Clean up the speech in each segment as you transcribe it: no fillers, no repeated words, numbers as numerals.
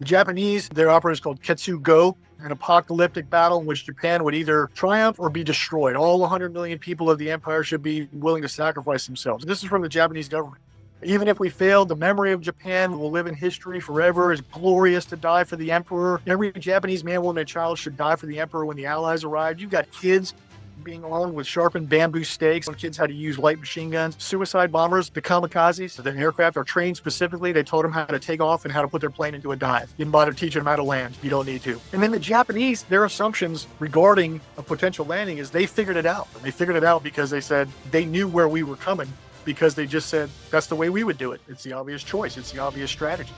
The Japanese, their opera is called Ketsugo, an apocalyptic battle in which Japan would either triumph or be destroyed. All 100 million people of the empire should be willing to sacrifice themselves. This is from the Japanese government. Even if we fail, the memory of Japan will live in history forever. It's glorious to die for the emperor. Every Japanese man, woman, and child should die for the emperor when the Allies arrived. You've got kids being armed with sharpened bamboo stakes. Some kids had to use light machine guns. Suicide bombers, the kamikazes, the aircraft are trained specifically. They told them how to take off and how to put their plane into a dive. Didn't bother teaching them how to land. You don't need to. And then the Japanese, their assumptions regarding a potential landing is they figured it out. And they figured it out because they said they knew where we were coming, because they just said that's the way we would do it. It's the obvious choice. It's the obvious strategy.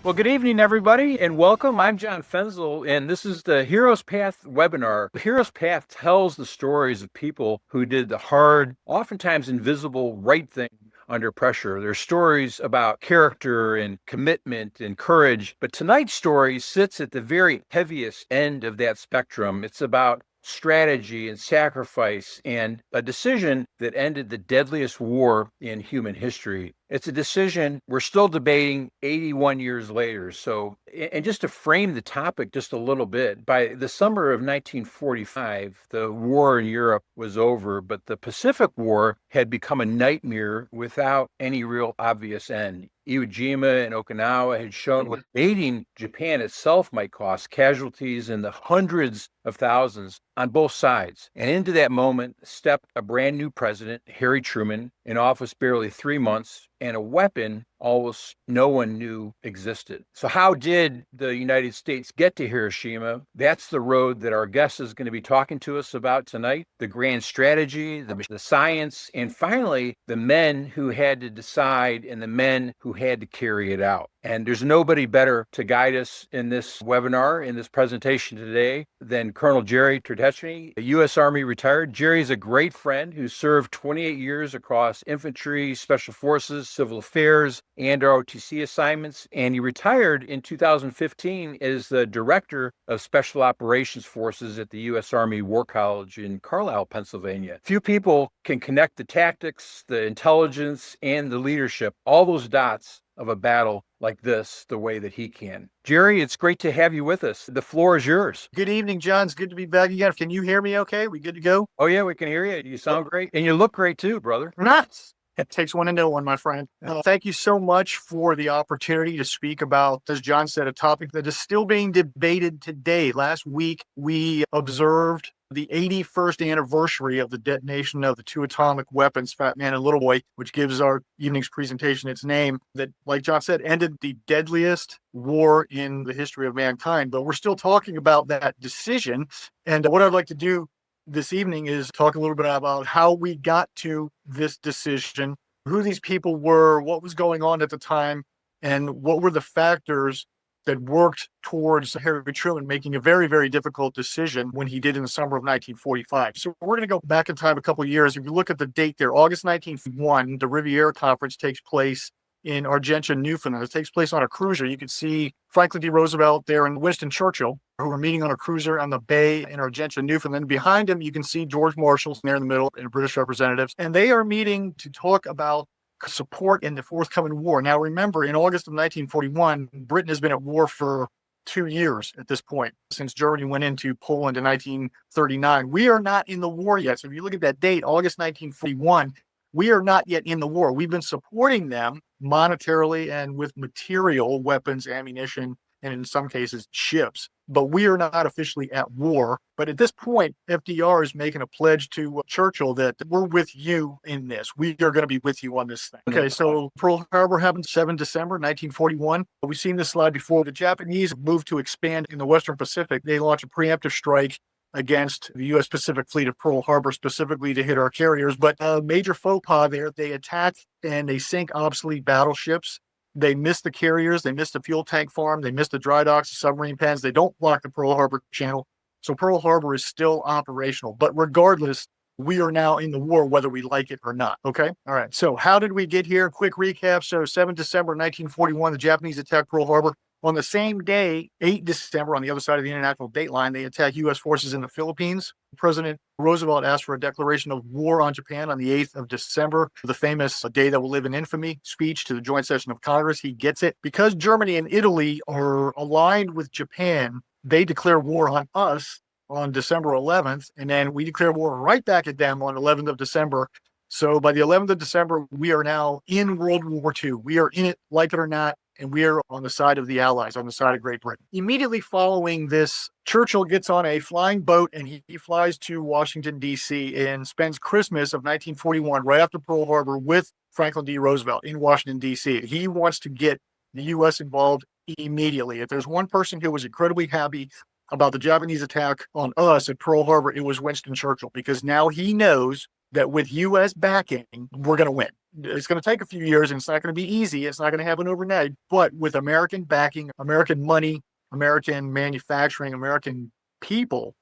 Well, good evening, everybody, and welcome. I'm John Fenzel, and this is the Hero's Path webinar. The Hero's Path tells the stories of people who did the hard, oftentimes invisible, right thing under pressure. There's stories about character and commitment and courage, but tonight's story sits at the very heaviest end of that spectrum. It's about strategy and sacrifice and a decision that ended the deadliest war in human history. It's a decision we're still debating 81 years later. So, and just to frame the topic just a little bit, by the summer of 1945, the war in Europe was over, but the Pacific War had become a nightmare without any real obvious end. Iwo Jima and Okinawa had shown what invading Japan itself might cost, casualties in the hundreds of thousands on both sides. And into that moment stepped a brand new president, Harry Truman, in office barely 3 months, and a weapon almost no one knew existed. So how did the United States get to Hiroshima? That's the road that our guest is going to be talking to us about tonight. The grand strategy, the science, and finally, the men who had to decide and the men who had to carry it out. And there's nobody better to guide us in this webinar, in this presentation today, than Colonel Gerry Tertychny, a U.S. Army retired. Gerry is a great friend who served 28 years across infantry, special forces, civil affairs, and ROTC assignments. And he retired in 2015 as the director of special operations forces at the U.S. Army War College in Carlisle, Pennsylvania. Few people can connect the tactics, the intelligence, and the leadership, all those dots of a battle like this the way that he can. Gerry, it's great to have you with us. The floor is yours. Good evening, John. It's good to be back again. Can you hear me okay? We good to go? Oh, yeah, we can hear you. You sound great. And you look great too, brother. Nuts. It takes one to know one, my friend. Thank you so much for the opportunity to speak about, as John said, a topic that is still being debated today. Last week, we observed the 81st anniversary of the detonation of the two atomic weapons, Fat Man and Little Boy, which gives our evening's presentation its name, that, like John said, ended the deadliest war in the history of mankind. But we're still talking about that decision. And what I'd like to do this evening is talk a little bit about how we got to this decision, who these people were, what was going on at the time, and what were the factors that worked towards Harry Truman making a very, very difficult decision when he did in the summer of 1945. So we're going to go back in time a couple of years. If you look at the date there, August 1941, the Riviera Conference takes place in Argentia, Newfoundland. It takes place on a cruiser. You can see Franklin D. Roosevelt there and Winston Churchill, who are meeting on a cruiser on the bay in Argentia, Newfoundland. Behind him, you can see George Marshall there in the middle and British representatives. And they are meeting to talk about support in the forthcoming war. Now, remember, in August of 1941, Britain has been at war for 2 years at this point, since Germany went into Poland in 1939. We are not in the war yet. So if you look at that date, August 1941, we are not yet in the war. We've been supporting them monetarily and with material, weapons, ammunition, and in some cases, ships. But we are not officially at war. But at this point, FDR is making a pledge to Churchill that we're with you in this. We are going to be with you on this thing. Okay, so Pearl Harbor happened 7 December 1941. We've seen this slide before. The Japanese moved to expand in the Western Pacific. They launched a preemptive strike against the U.S. Pacific Fleet at Pearl Harbor, specifically to hit our carriers. But a major faux pas there, they attack and they sink obsolete battleships. They missed the carriers, they missed the fuel tank farm, they missed the dry docks, the submarine pens. They don't block the Pearl Harbor Channel. So Pearl Harbor is still operational. But regardless, we are now in the war, whether we like it or not. Okay? All right. So how did we get here? Quick recap. So 7 December 1941, the Japanese attacked Pearl Harbor. On the same day, 8 December, on the other side of the international date line, they attack U.S. forces in the Philippines. President Roosevelt asked for a declaration of war on Japan on the 8th of December, the famous day that will live in infamy speech to the joint session of Congress. He gets it. Because Germany and Italy are aligned with Japan, they declare war on us on December 11th, and then we declare war right back at them on 11th of December. So by the 11th of December, we are now in World War II. We are in it, like it or not, and we are on the side of the Allies, on the side of Great Britain. Immediately following this, Churchill gets on a flying boat and he flies to Washington, D.C. and spends Christmas of 1941 right after Pearl Harbor with Franklin D. Roosevelt in Washington, D.C. He wants to get the U.S. involved immediately. If there's one person who was incredibly happy about the Japanese attack on us at Pearl Harbor, it was Winston Churchill, because now he knows that with U.S. backing, we're going to win. It's going to take a few years and it's not going to be easy. It's not going to happen overnight. But with American backing, American money, American manufacturing, American people,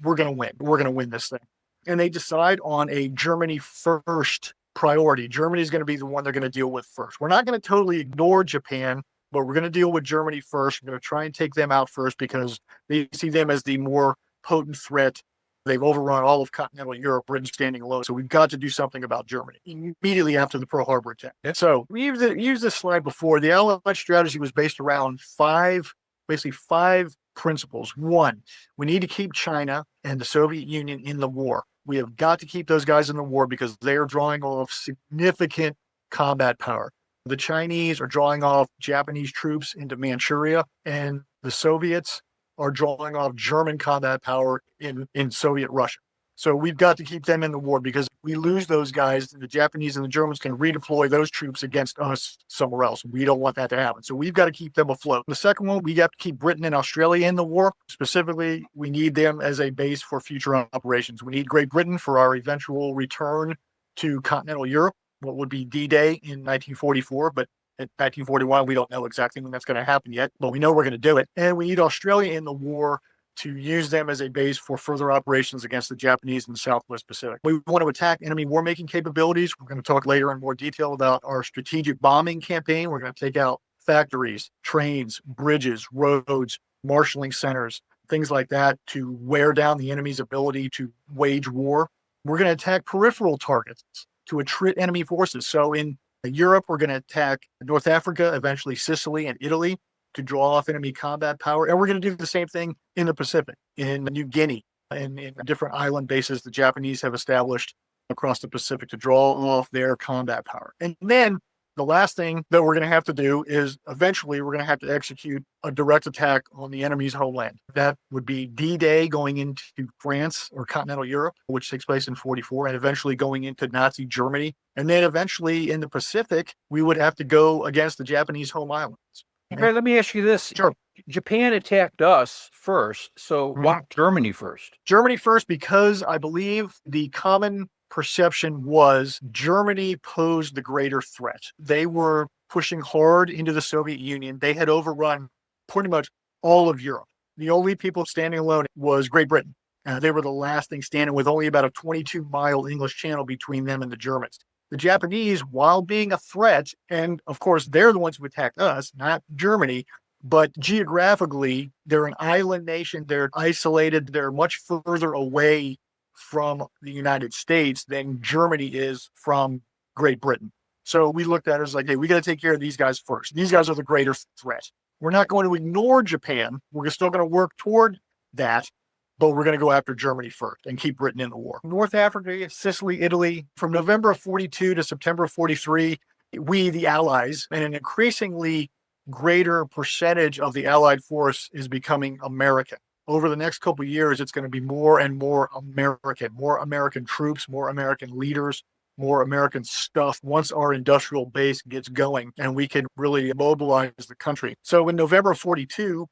we're going to win. We're going to win this thing. And they decide on a Germany first priority. Germany is going to be the one they're going to deal with first. We're not going to totally ignore Japan, but we're going to deal with Germany first. We're going to try and take them out first because they see them as the more potent threat. They've overrun all of continental Europe, Britain standing alone. So we've got to do something about Germany immediately after the Pearl Harbor attack. Yeah. So we used this slide before. The Allied strategy was based around five principles. One, we need to keep China and the Soviet Union in the war. We have got to keep those guys in the war because they are drawing off significant combat power. The Chinese are drawing off Japanese troops into Manchuria, and the Soviets are drawing off German combat power in Soviet Russia. So we've got to keep them in the war because if we lose those guys, the Japanese and the Germans can redeploy those troops against us somewhere else. We don't want that to happen. So we've got to keep them afloat. The second one, we have to keep Britain and Australia in the war. Specifically, we need them as a base for future operations. We need Great Britain for our eventual return to continental Europe, what would be D-Day in 1944, but in 1941, we don't know exactly when that's going to happen yet, but we know we're going to do it. And we need Australia in the war to use them as a base for further operations against the Japanese in the Southwest Pacific. We want to attack enemy war-making capabilities. We're going to talk later in more detail about our strategic bombing campaign. We're going to take out factories, trains, bridges, roads, marshaling centers, things like that to wear down the enemy's ability to wage war. We're going to attack peripheral targets to attrit enemy forces. So in Europe, we're going to attack North Africa, eventually Sicily and Italy to draw off enemy combat power. And we're going to do the same thing in the Pacific, in New Guinea, and in different island bases the Japanese have established across the Pacific to draw off their combat power. And then the last thing that we're going to have to do is eventually we're going to have to execute a direct attack on the enemy's homeland. That would be D-Day going into France or continental Europe, which takes place in 44, and eventually going into Nazi Germany. And then eventually in the Pacific, we would have to go against the Japanese home islands. Okay, let me ask you this. Sure. Japan attacked us first, so why Germany first? Germany first because I believe the common perception was Germany posed the greater threat. They were pushing hard into the Soviet Union. They had overrun pretty much all of Europe. The only people standing alone was Great Britain. They were the last thing standing with only about a 22-mile English Channel between them and the Germans. The Japanese, while being a threat, and of course they're the ones who attacked us, not Germany, but geographically, they're an island nation. They're isolated. They're much further away from the United States than Germany is from Great Britain. So we looked at it as like, hey, we got to take care of these guys first. These guys are the greater threat. We're not going to ignore Japan. We're still going to work toward that, but we're going to go after Germany first and keep Britain in the war. North Africa, Sicily, Italy, from November of 42 to September of 43, we, the Allies, and an increasingly greater percentage of the Allied force is becoming American. Over the next couple of years, it's going to be more and more American troops, more American leaders, more American stuff once our industrial base gets going and we can really mobilize the country. So in November of 42,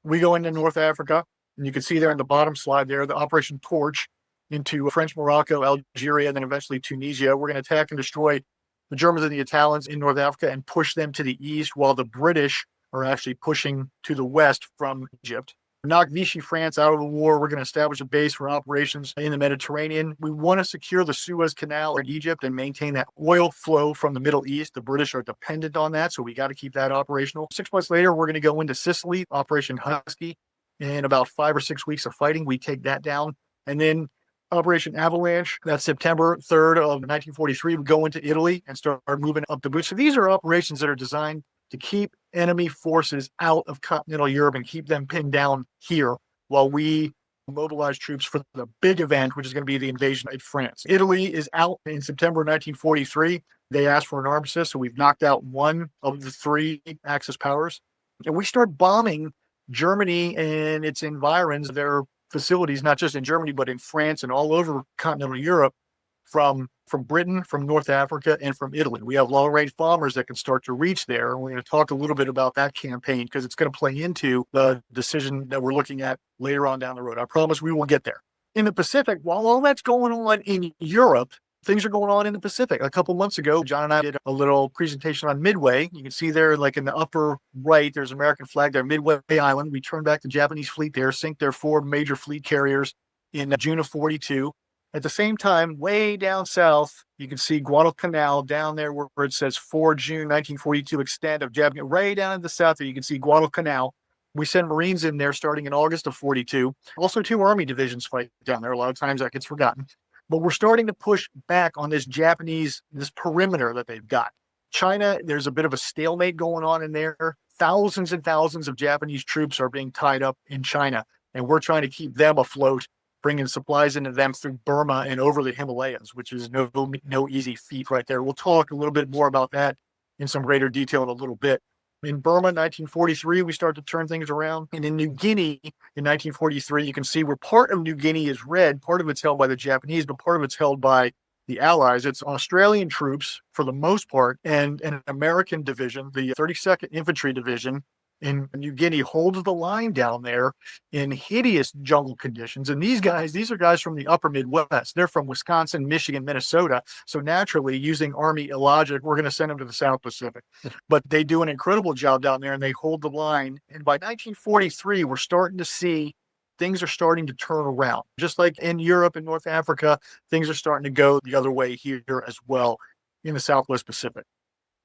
we go into North Africa, and you can see there in the bottom slide there, the Operation Torch into French Morocco, Algeria, and then eventually Tunisia. We're going to attack and destroy the Germans and the Italians in North Africa and push them to the east while the British are actually pushing to the west from Egypt. knock Vichy France out of the war. We're going to establish a base for operations in the Mediterranean. We want to secure the Suez Canal in Egypt and maintain that oil flow from the Middle East. The British are dependent on that, so we got to keep that operational. 6 months later, we're going to go into Sicily, Operation Husky. In about 5 or 6 weeks of fighting, we take that down. And then Operation Avalanche, that's September 3rd of 1943, we go into Italy and start moving up the boot. So these are operations that are designed to keep enemy forces out of continental Europe and keep them pinned down here while we mobilize troops for the big event, which is going to be the invasion of France. Italy is out in September 1943. They asked for an armistice, so we've knocked out one of the three Axis powers. And we start bombing Germany and its environs, their facilities, not just in Germany, but in France and all over continental Europe, from Britain, from North Africa, and from Italy. We have long-range bombers that can start to reach there. And we're going to talk a little bit about that campaign because it's going to play into the decision that we're looking at later on down the road. I promise we will get there. In the Pacific, while all that's going on in Europe, things are going on in the Pacific. A couple months ago, John and I did a little presentation on Midway. You can see there, like in the upper right, there's an American flag there, Midway Island. We turned back the Japanese fleet there, sink their 4 major fleet carriers in June of 42. At the same time, way down south, you can see Guadalcanal down there where it says 4 June 1942 extent of Japan. Way down in the south there, you can see Guadalcanal. We send Marines in there starting in August of 42. Also, 2 Army divisions fight down there. A lot of times that gets forgotten. But we're starting to push back on this perimeter that they've got. China, there's a bit of a stalemate going on in there. Thousands and thousands of Japanese troops are being tied up in China, and we're trying to keep them afloat, bringing supplies into them through Burma and over the Himalayas, which is no easy feat right there. We'll talk a little bit more about that in some greater detail in a little bit. In Burma, 1943, we start to turn things around. And in New Guinea, in 1943, you can see where part of New Guinea is red. Part of it's held by the Japanese, but part of it's held by the Allies. It's Australian troops, for the most part, and an American division, the 32nd Infantry Division, in New Guinea holds the line down there in hideous jungle conditions. And these are guys from the upper Midwest. They're from Wisconsin, Michigan, Minnesota. So naturally, using Army logic, we're going to send them to the South Pacific. But they do an incredible job down there and they hold the line. And by 1943, we're starting to see things are starting to turn around. Just like in Europe and North Africa, things are starting to go the other way here as well in the Southwest Pacific.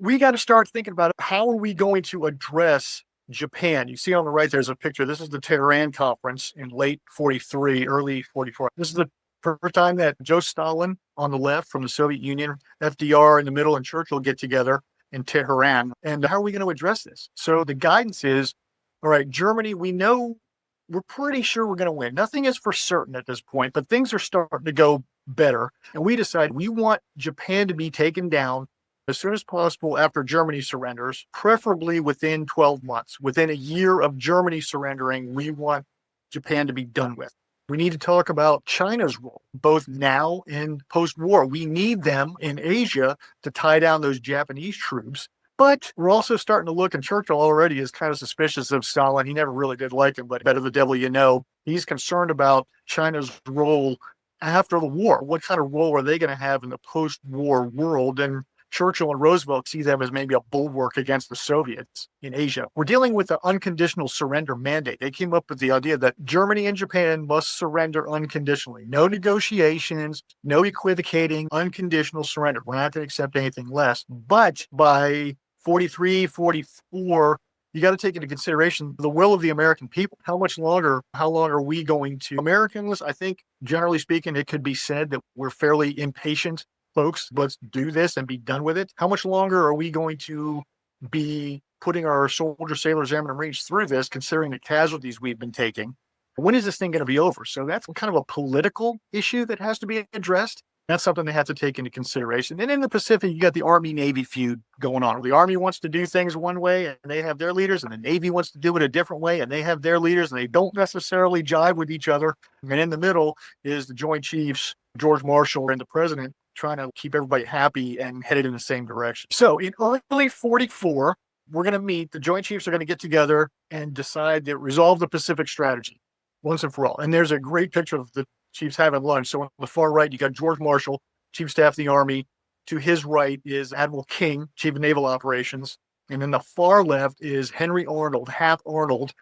We got to start thinking about how are we going to address Japan. You see on the right, there's a picture. This is the Tehran Conference in late 43, early 44. This is the first time that Joe Stalin on the left from the Soviet Union, FDR in the middle, and Churchill get together in Tehran. And how are we going to address this? So the guidance is, all right, Germany, we're pretty sure we're going to win. Nothing is for certain at this point, but things are starting to go better. And we decide we want Japan to be taken down as soon as possible after Germany surrenders, preferably within 12 months. Within a year of Germany surrendering, we want Japan to be done with. We need to talk about China's role, both now and post-war. We need them in Asia to tie down those Japanese troops. But we're also starting to look, and Churchill already is kind of suspicious of Stalin. He never really did like him, but better the devil you know. He's concerned about China's role after the war. What kind of role are they going to have in the post-war world? And Churchill and Roosevelt see them as maybe a bulwark against the Soviets in Asia. We're dealing with an unconditional surrender mandate. They came up with the idea that Germany and Japan must surrender unconditionally. No negotiations, no equivocating, unconditional surrender. We're not going to accept anything less. But by 43, 44, you got to take into consideration the will of the American people. How long are we going to? Americans, I think, generally speaking, it could be said that we're fairly impatient folks. Let's do this and be done with it. How much longer are we going to be putting our soldiers, sailors, airmen, and Marines through this, considering the casualties we've been taking? When is this thing going to be over? So that's kind of a political issue that has to be addressed. That's something they have to take into consideration. And in the Pacific, you got the Army-Navy feud going on. The Army wants to do things one way, and they have their leaders, and the Navy wants to do it a different way, and they have their leaders, and they don't necessarily jive with each other. And in the middle is the Joint Chiefs, George Marshall, and the President, trying to keep everybody happy and headed in the same direction. So in early 44, we're going to meet. The Joint Chiefs are going to get together and decide to resolve the Pacific strategy once and for all. And there's a great picture of the Chiefs having lunch. So on the far right, you got George Marshall, Chief of Staff of the Army. To his right is Admiral King, Chief of Naval Operations. And then the far left is Henry Arnold, Hap Arnold,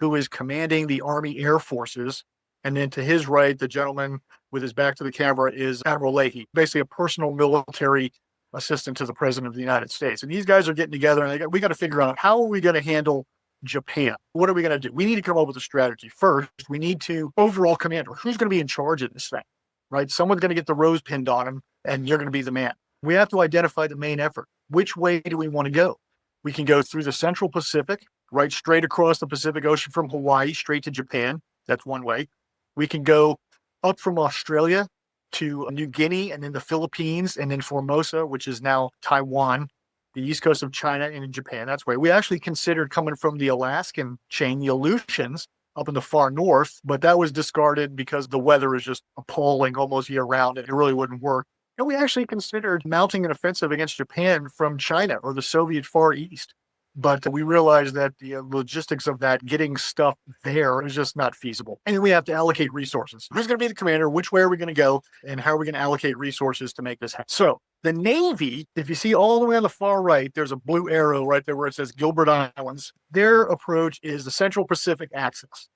who is commanding the Army Air Forces. And then to his right, the gentleman with his back to the camera is Admiral Leahy, basically a personal military assistant to the President of the United States. And these guys are getting together and we got to figure out, how are we going to handle Japan? What are we going to do? We need to come up with a strategy. First, we need to overall commander. Who's going to be in charge of this thing, right? Someone's going to get the rose pinned on him and you're going to be the man. We have to identify the main effort. Which way do we want to go? We can go through the Central Pacific, right straight across the Pacific Ocean from Hawaii, straight to Japan. That's one way. We can go up from Australia to New Guinea and then the Philippines and then Formosa, which is now Taiwan, the east coast of China and in Japan. That's way. We actually considered coming from the Alaskan chain, the Aleutians, up in the far north, but that was discarded because the weather is just appalling almost year round and it really wouldn't work. And we actually considered mounting an offensive against Japan from China or the Soviet Far East. But we realized that the logistics of that, getting stuff there, is just not feasible. And we have to allocate resources. Who's going to be the commander? Which way are we going to go? And how are we going to allocate resources to make this happen? So the Navy, if you see all the way on the far right, there's a blue arrow right there where it says Gilbert Islands. Their approach is the Central Pacific Axis.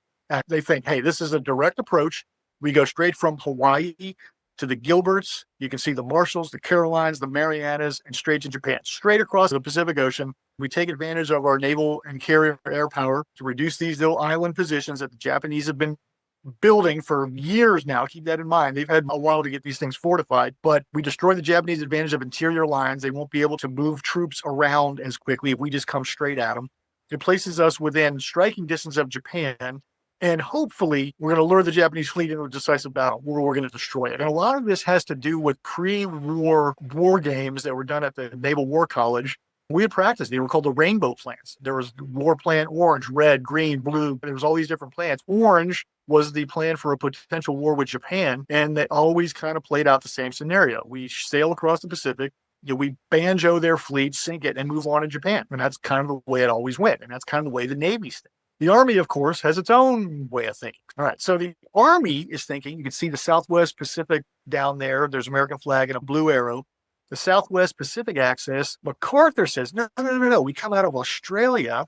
They think, hey, this is a direct approach. We go straight from Hawaii to the Gilberts. You can see the Marshalls, the Carolines, the Marianas, and straight to Japan, straight across the Pacific Ocean. We take advantage of our naval and carrier air power to reduce these little island positions that the Japanese have been building for years now. Keep that in mind. They've had a while to get these things fortified, but we destroy the Japanese advantage of interior lines. They won't be able to move troops around as quickly if we just come straight at them. It places us within striking distance of Japan. And hopefully, we're going to lure the Japanese fleet into a decisive battle where we're going to destroy it. And a lot of this has to do with pre-war war games that were done at the Naval War College. We had practiced. They were called the rainbow plans. There was war plan orange, red, green, blue. There was all these different plans. Orange was the plan for a potential war with Japan. And they always kind of played out the same scenario. We sail across the Pacific. We banjo their fleet, sink it, and move on to Japan. And that's kind of the way it always went. And that's kind of the way the Navy's thinking. The Army, of course, has its own way of thinking. All right, so the Army is thinking, you can see the Southwest Pacific down there. There's an American flag and a blue arrow. The Southwest Pacific axis, MacArthur says, no. We come out of Australia.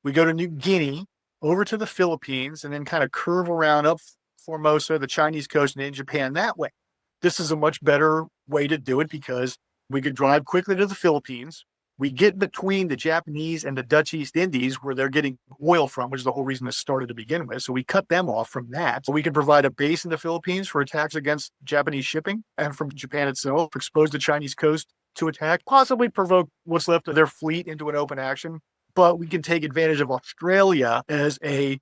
We go to New Guinea, over to the Philippines, and then kind of curve around up Formosa, the Chinese coast, and in Japan that way. This is a much better way to do it because we could drive quickly to the Philippines. We get between the Japanese and the Dutch East Indies where they're getting oil from, which is the whole reason this started to begin with. So we cut them off from that. So we can provide a base in the Philippines for attacks against Japanese shipping and from Japan itself, expose the Chinese coast to attack, possibly provoke what's left of their fleet into an open action. But we can take advantage of Australia as a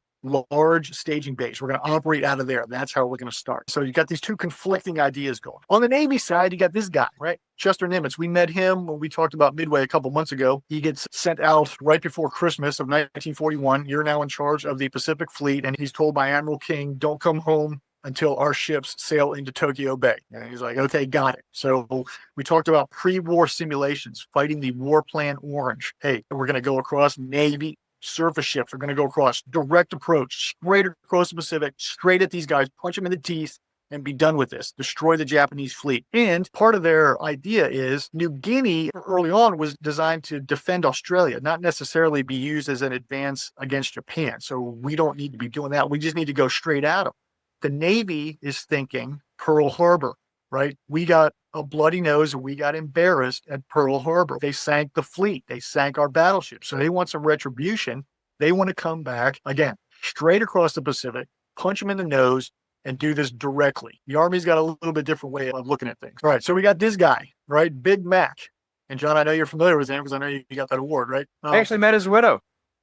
large staging base. We're going to operate out of there. That's how we're going to start. So you got these two conflicting ideas going. On the Navy side, you got this guy, right? Chester Nimitz. We met him when we talked about Midway a couple months ago. He gets sent out right before Christmas of 1941. You're now in charge of the Pacific Fleet. And he's told by Admiral King, don't come home until our ships sail into Tokyo Bay. And he's like, okay, got it. So we talked about pre-war simulations, fighting the war plan orange. Hey, we're going to go across Navy surface ships are going to go across, direct approach, straight across the Pacific, straight at these guys, punch them in the teeth, and be done with this. Destroy the Japanese fleet. And part of their idea is New Guinea early on was designed to defend Australia, not necessarily be used as an advance against Japan. So we don't need to be doing that. We just need to go straight at them. The Navy is thinking Pearl Harbor, right? We got a bloody nose and we got embarrassed at Pearl Harbor. They sank the fleet. They sank our battleships. So they want some retribution. They want to come back, again, straight across the Pacific, punch them in the nose, and do this directly. The Army's got a little bit different way of looking at things. All right, so we got this guy, right? Big Mac. And John, I know you're familiar with him because I know you got that award, right? I actually met his widow.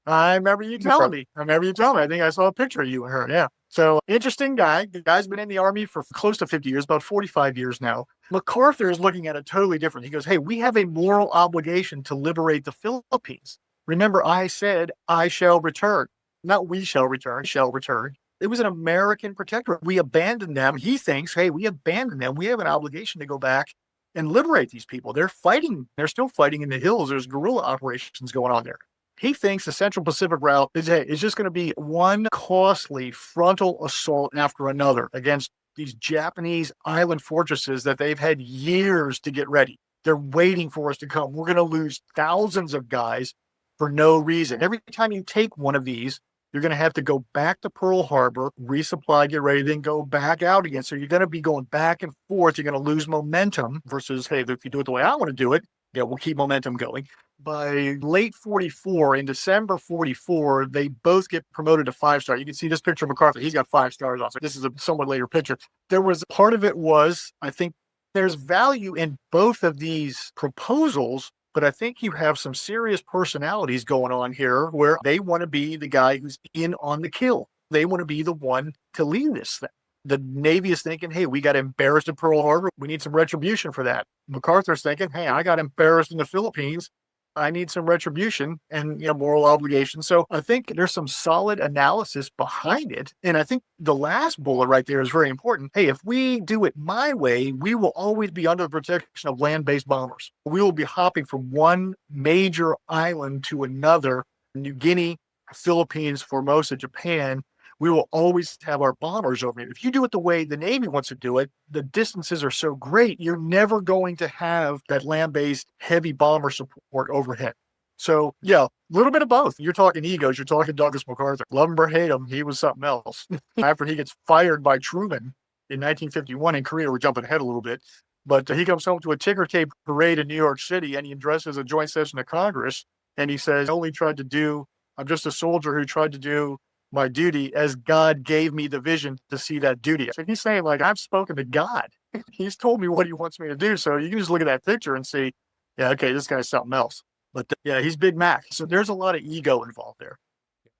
I remember you telling me. I think I saw a picture of you and her. Yeah. So interesting guy. The guy's been in the Army for close to 50 years, about 45 years now. MacArthur is looking at it totally different. He goes, hey, we have a moral obligation to liberate the Philippines. Remember, I said, I shall return. Not we shall return, shall return. It was an American protectorate. We abandoned them. He thinks, hey, we abandoned them. We have an obligation to go back and liberate these people. They're fighting. They're still fighting in the hills. There's guerrilla operations going on there. He thinks the Central Pacific route is just going to be one costly frontal assault after another against these Japanese island fortresses that they've had years to get ready. They're waiting for us to come. We're going to lose thousands of guys for no reason. Every time you take one of these, You're going to have to go back to Pearl Harbor, resupply, get ready, then go back out again. So you're going to be going back and forth. You're going to lose momentum versus, hey, if you do it the way I want to do it, yeah, we'll keep momentum going. By late 44, in December 44, they both get promoted to 5-star. You can see this picture of MacArthur. He's got 5 stars also. This is a somewhat later picture. There was part of it was, I think there's value in both of these proposals, but I think you have some serious personalities going on here where they want to be the guy who's in on the kill. They want to be the one to lead this thing. The Navy is thinking, hey, we got embarrassed in Pearl Harbor. We need some retribution for that. MacArthur's thinking, hey, I got embarrassed in the Philippines. I need some retribution and moral obligation. So I think there's some solid analysis behind it. And I think the last bullet right there is very important. Hey, if we do it my way, we will always be under the protection of land-based bombers. We will be hopping from one major island to another, New Guinea, Philippines, Formosa, Japan. We will always have our bombers over here. If you do it the way the Navy wants to do it, the distances are so great, you're never going to have that land-based heavy bomber support overhead. So, yeah, a little bit of both. You're talking egos. You're talking Douglas MacArthur. Love him or hate him, he was something else. After he gets fired by Truman in 1951 in Korea, we're jumping ahead a little bit, but he comes home to a ticker tape parade in New York City, and he addresses a joint session of Congress, and he says, I'm just a soldier who tried to do my duty as God gave me the vision to see that duty. So he's saying, like, I've spoken to God. He's told me what he wants me to do. So you can just look at that picture and see, yeah, okay, this guy's something else. But yeah, he's Big Mac. So there's a lot of ego involved there.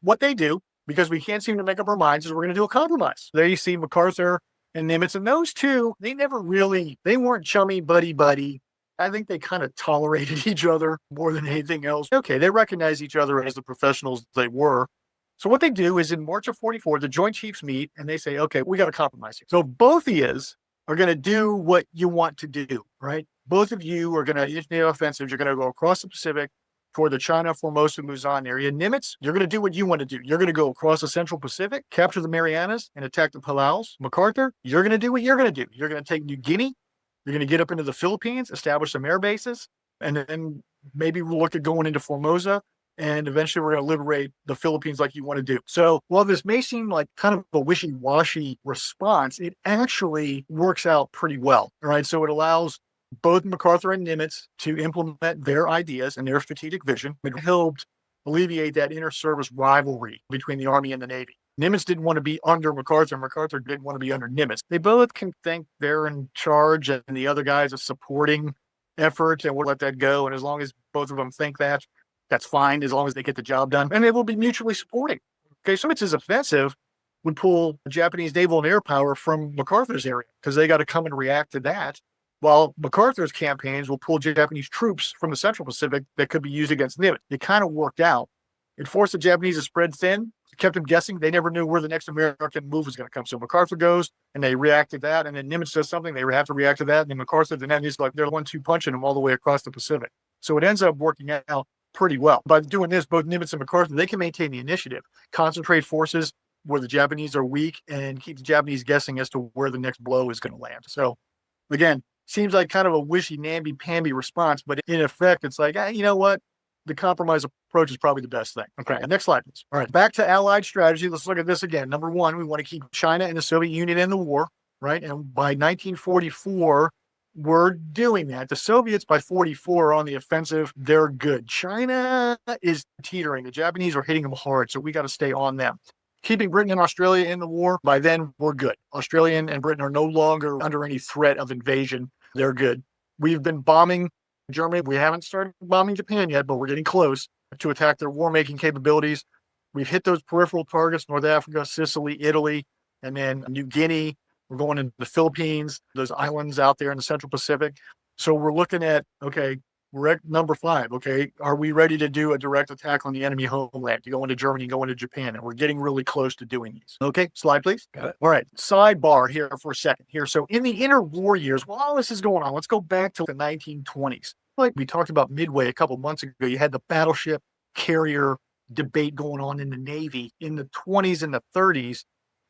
What they do, because we can't seem to make up our minds, is we're going to do a compromise. There you see MacArthur and Nimitz, and those two, they weren't chummy buddy. I think they kind of tolerated each other more than anything else. Okay, they recognize each other as the professionals they were. So what they do is in March of 44, the Joint Chiefs meet and they say, okay, we got to compromise here. So both of you are going to do what you want to do, right? Both of you are going to initiate offensives. You're going to go across the Pacific toward the China, Formosa, Luzon area. Nimitz, you're going to do what you want to do. You're going to go across the Central Pacific, capture the Marianas, and attack the Palaus. MacArthur, you're going to do what you're going to do. You're going to take New Guinea. You're going to get up into the Philippines, establish some air bases, and then maybe we'll look at going into Formosa. And eventually we're going to liberate the Philippines like you want to do. So while this may seem like kind of a wishy-washy response, it actually works out pretty well. All right. So it allows both MacArthur and Nimitz to implement their ideas and their strategic vision. It helped alleviate that inter-service rivalry between the Army and the Navy. Nimitz didn't want to be under MacArthur. MacArthur didn't want to be under Nimitz. They both can think they're in charge and the other guys are supporting effort, and we'll let that go. And as long as both of them think that, that's fine, as long as they get the job done. And they will be mutually supporting. Okay, so Nimitz's offensive would pull Japanese naval and air power from MacArthur's area because they got to come and react to that. While MacArthur's campaigns will pull Japanese troops from the Central Pacific that could be used against Nimitz. It kind of worked out. It forced the Japanese to spread thin. It kept them guessing. They never knew where the next American move was going to come. So MacArthur goes and they react to that. And then Nimitz does something. They have to react to that. And then MacArthur, the enemy's like they're 1-2 punching them all the way across the Pacific. So it ends up working out pretty well. By doing this, both Nimitz and MacArthur, they can maintain the initiative, concentrate forces where the Japanese are weak, and keep the Japanese guessing as to where the next blow is going to land. So again, seems like kind of a wishy, namby-pamby response, but in effect, it's like, you know what? The compromise approach is probably the best thing. Okay, next slide, please. All right, back to Allied strategy. Let's look at this again. Number one, we want to keep China and the Soviet Union in the war, right? And by 1944, we're doing that. The Soviets by 44 are on the offensive. They're good. China is teetering. The Japanese are hitting them hard, so we got to stay on them. Keeping Britain and Australia in the war, by then we're good. Australia and Britain are no longer under any threat of invasion. They're good. We've been bombing Germany. We haven't started bombing Japan yet, but we're getting close to attack their war-making capabilities. We've hit those peripheral targets, North Africa, Sicily, Italy, and then New Guinea. We're going into the Philippines, those islands out there in the Central Pacific. So we're looking at, okay, we're at number 5. Okay, are we ready to do a direct attack on the enemy homeland? You go into Germany, go into Japan, and we're getting really close to doing these. Okay, slide, please. Got it. All right, sidebar here for a second here. So in the interwar years, while all this is going on, let's go back to the 1920s. Like we talked about Midway a couple months ago, you had the battleship carrier debate going on in the Navy. In the 20s and the 30s,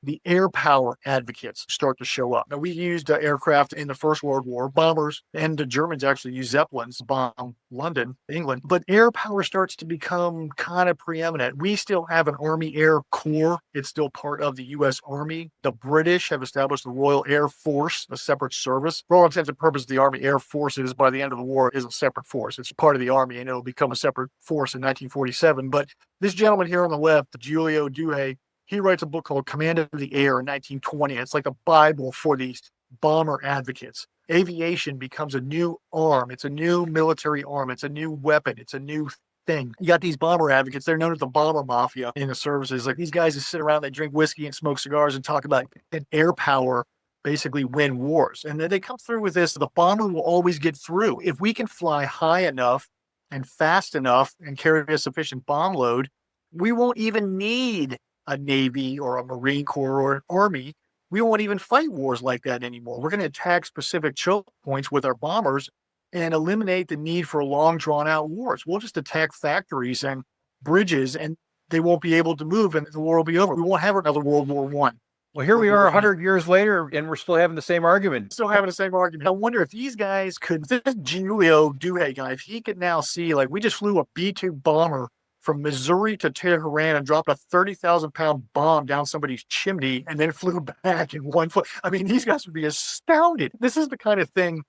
the air power advocates start to show up. Now, we used aircraft in the First World War, bombers, and the Germans actually used Zeppelins to bomb London, England. But air power starts to become kind of preeminent. We still have an Army Air Corps. It's still part of the U.S. Army. The British have established the Royal Air Force, a separate service. For all intents and purposes, the Army Air Forces, by the end of the war, is a separate force. It's part of the Army, and it'll become a separate force in 1947. But this gentleman here on the left, Giulio Douhet, he writes a book called Command of the Air in 1920. It's like the Bible for these bomber advocates. Aviation becomes a new arm. It's a new military arm. It's a new weapon. It's a new thing. You got these bomber advocates. They're known as the bomber mafia in the services. Like these guys that sit around, they drink whiskey and smoke cigars and talk about air power basically win wars. And then they come through with this. The bomber will always get through. If we can fly high enough and fast enough and carry a sufficient bomb load, we won't even need a Navy or a Marine Corps or an Army. We won't even fight wars like that anymore. We're going to attack specific choke points with our bombers and eliminate the need for long drawn out wars. We'll just attack factories and bridges and they won't be able to move and the war will be over. We won't have another World War I. Well, here we are 100 years later, and we're still having the same argument. Still having the same argument. I wonder if these guys could, this Giulio Douhet guy, if he could now see, like, we just flew a B-2 bomber from Missouri to Tehran and dropped a 30,000-pound bomb down somebody's chimney and then flew back in 1 foot. I mean, these guys would be astounded. This is the kind of thing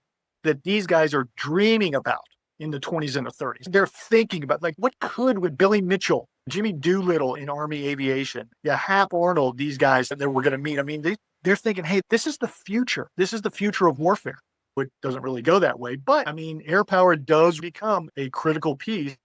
that these guys are dreaming about in the 20s and the 30s. They're thinking about, like, what could with Billy Mitchell, Jimmy Doolittle in Army aviation, Hap Arnold, these guys that we're going to meet. I mean, they're thinking, hey, this is the future. This is the future of warfare. It doesn't really go that way. But, I mean, air power does become a critical piece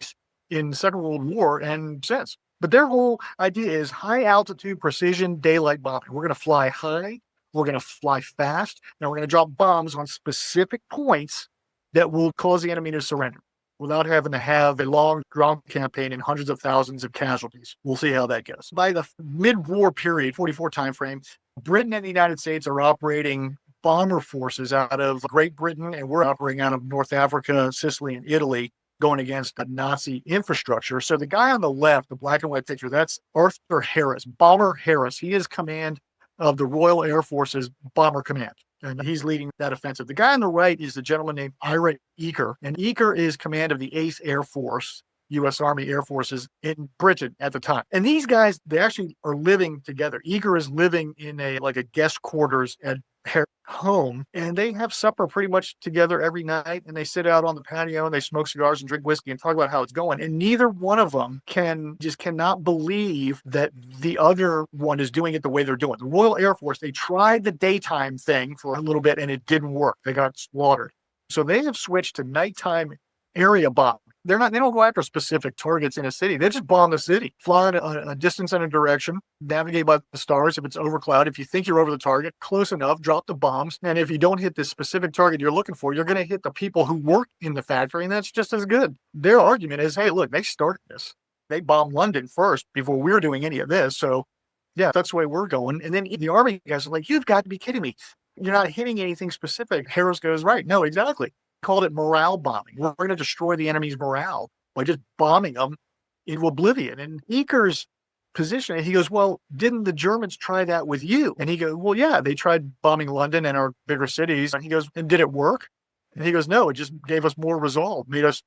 in the Second World War and since. But their whole idea is high altitude precision daylight bombing. We're going to fly high. We're going to fly fast. Now we're going to drop bombs on specific points that will cause the enemy to surrender without having to have a long ground campaign and hundreds of thousands of casualties. We'll see how that goes. By the mid-war period, 44 timeframe, Britain and the United States are operating bomber forces out of Great Britain, and we're operating out of North Africa, Sicily, and Italy, going against a Nazi infrastructure. So the guy on the left, the black and white picture, that's Arthur Harris, Bomber Harris. He is command of the Royal Air Force's Bomber Command, and he's leading that offensive. The guy on the right is the gentleman named Ira Eaker, and Eaker is command of the 8th Air Force, U.S. Army Air Forces in Britain at the time. And these guys, they actually are living together. Eaker is living in a guest quarters at Harris' home, and they have supper pretty much together every night, and they sit out on the patio and they smoke cigars and drink whiskey and talk about how it's going. And neither one of them cannot believe that the other one is doing it the way they're doing. The Royal Air Force, they tried the daytime thing for a little bit and it didn't work. They got slaughtered. So they have switched to nighttime area bomb. They don't go after specific targets in a city. They just bomb the city, fly a distance and a direction, navigate by the stars if it's over cloud. If you think you're over the target, close enough, drop the bombs. And if you don't hit the specific target you're looking for, you're going to hit the people who work in the factory, and that's just as good. Their argument is, hey, look, they started this. They bombed London first before we were doing any of this. So, yeah, that's the way we're going. And then the Army guys are like, you've got to be kidding me. You're not hitting anything specific. Harris goes, right. No, exactly. Called it morale bombing. We're going to destroy the enemy's morale by just bombing them into oblivion. And Eaker's position, he goes, well, didn't the Germans try that with you? And he goes, well, yeah, they tried bombing London and our bigger cities. And he goes, and did it work? And he goes, no, it just gave us more resolve, made us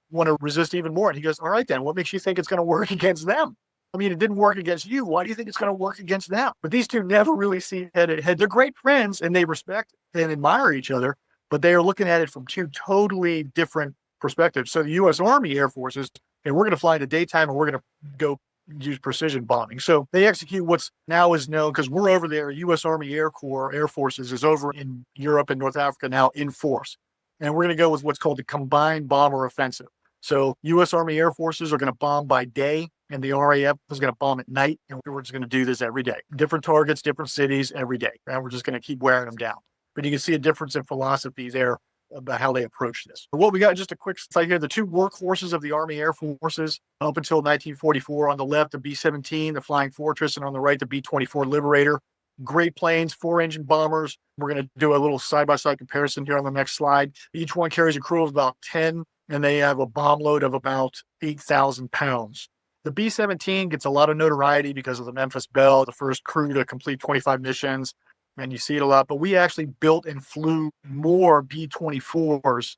want to resist even more. And he goes, all right, then what makes you think it's going to work against them? I mean, it didn't work against you. Why do you think it's going to work against them? But these two never really see head to head. They're great friends and they respect and admire each other, but they are looking at it from two totally different perspectives. So the U.S. Army Air Forces, and we're going to fly in the daytime and we're going to go use precision bombing. So they execute what's now is known, because we're over there, U.S. Army Air Corps, Air Forces is over in Europe and North Africa now in force. And we're going to go with what's called the Combined Bomber Offensive. So U.S. Army Air Forces are going to bomb by day, and the RAF is going to bomb at night. And we're just going to do this every day. Different targets, different cities every day. And we're just going to keep wearing them down. But you can see a difference in philosophy there about how they approach this. What we got, just a quick slide here, the two workhorses of the Army Air Forces up until 1944. On the left, the B-17, the Flying Fortress, and on the right, the B-24 Liberator. Great planes, 4-engine bombers. We're going to do a little side-by-side comparison here on the next slide. Each one carries a crew of about 10, and they have a bomb load of about 8,000 pounds. The B-17 gets a lot of notoriety because of the Memphis Belle, the first crew to complete 25 missions, and you see it a lot. But we actually built and flew more B-24s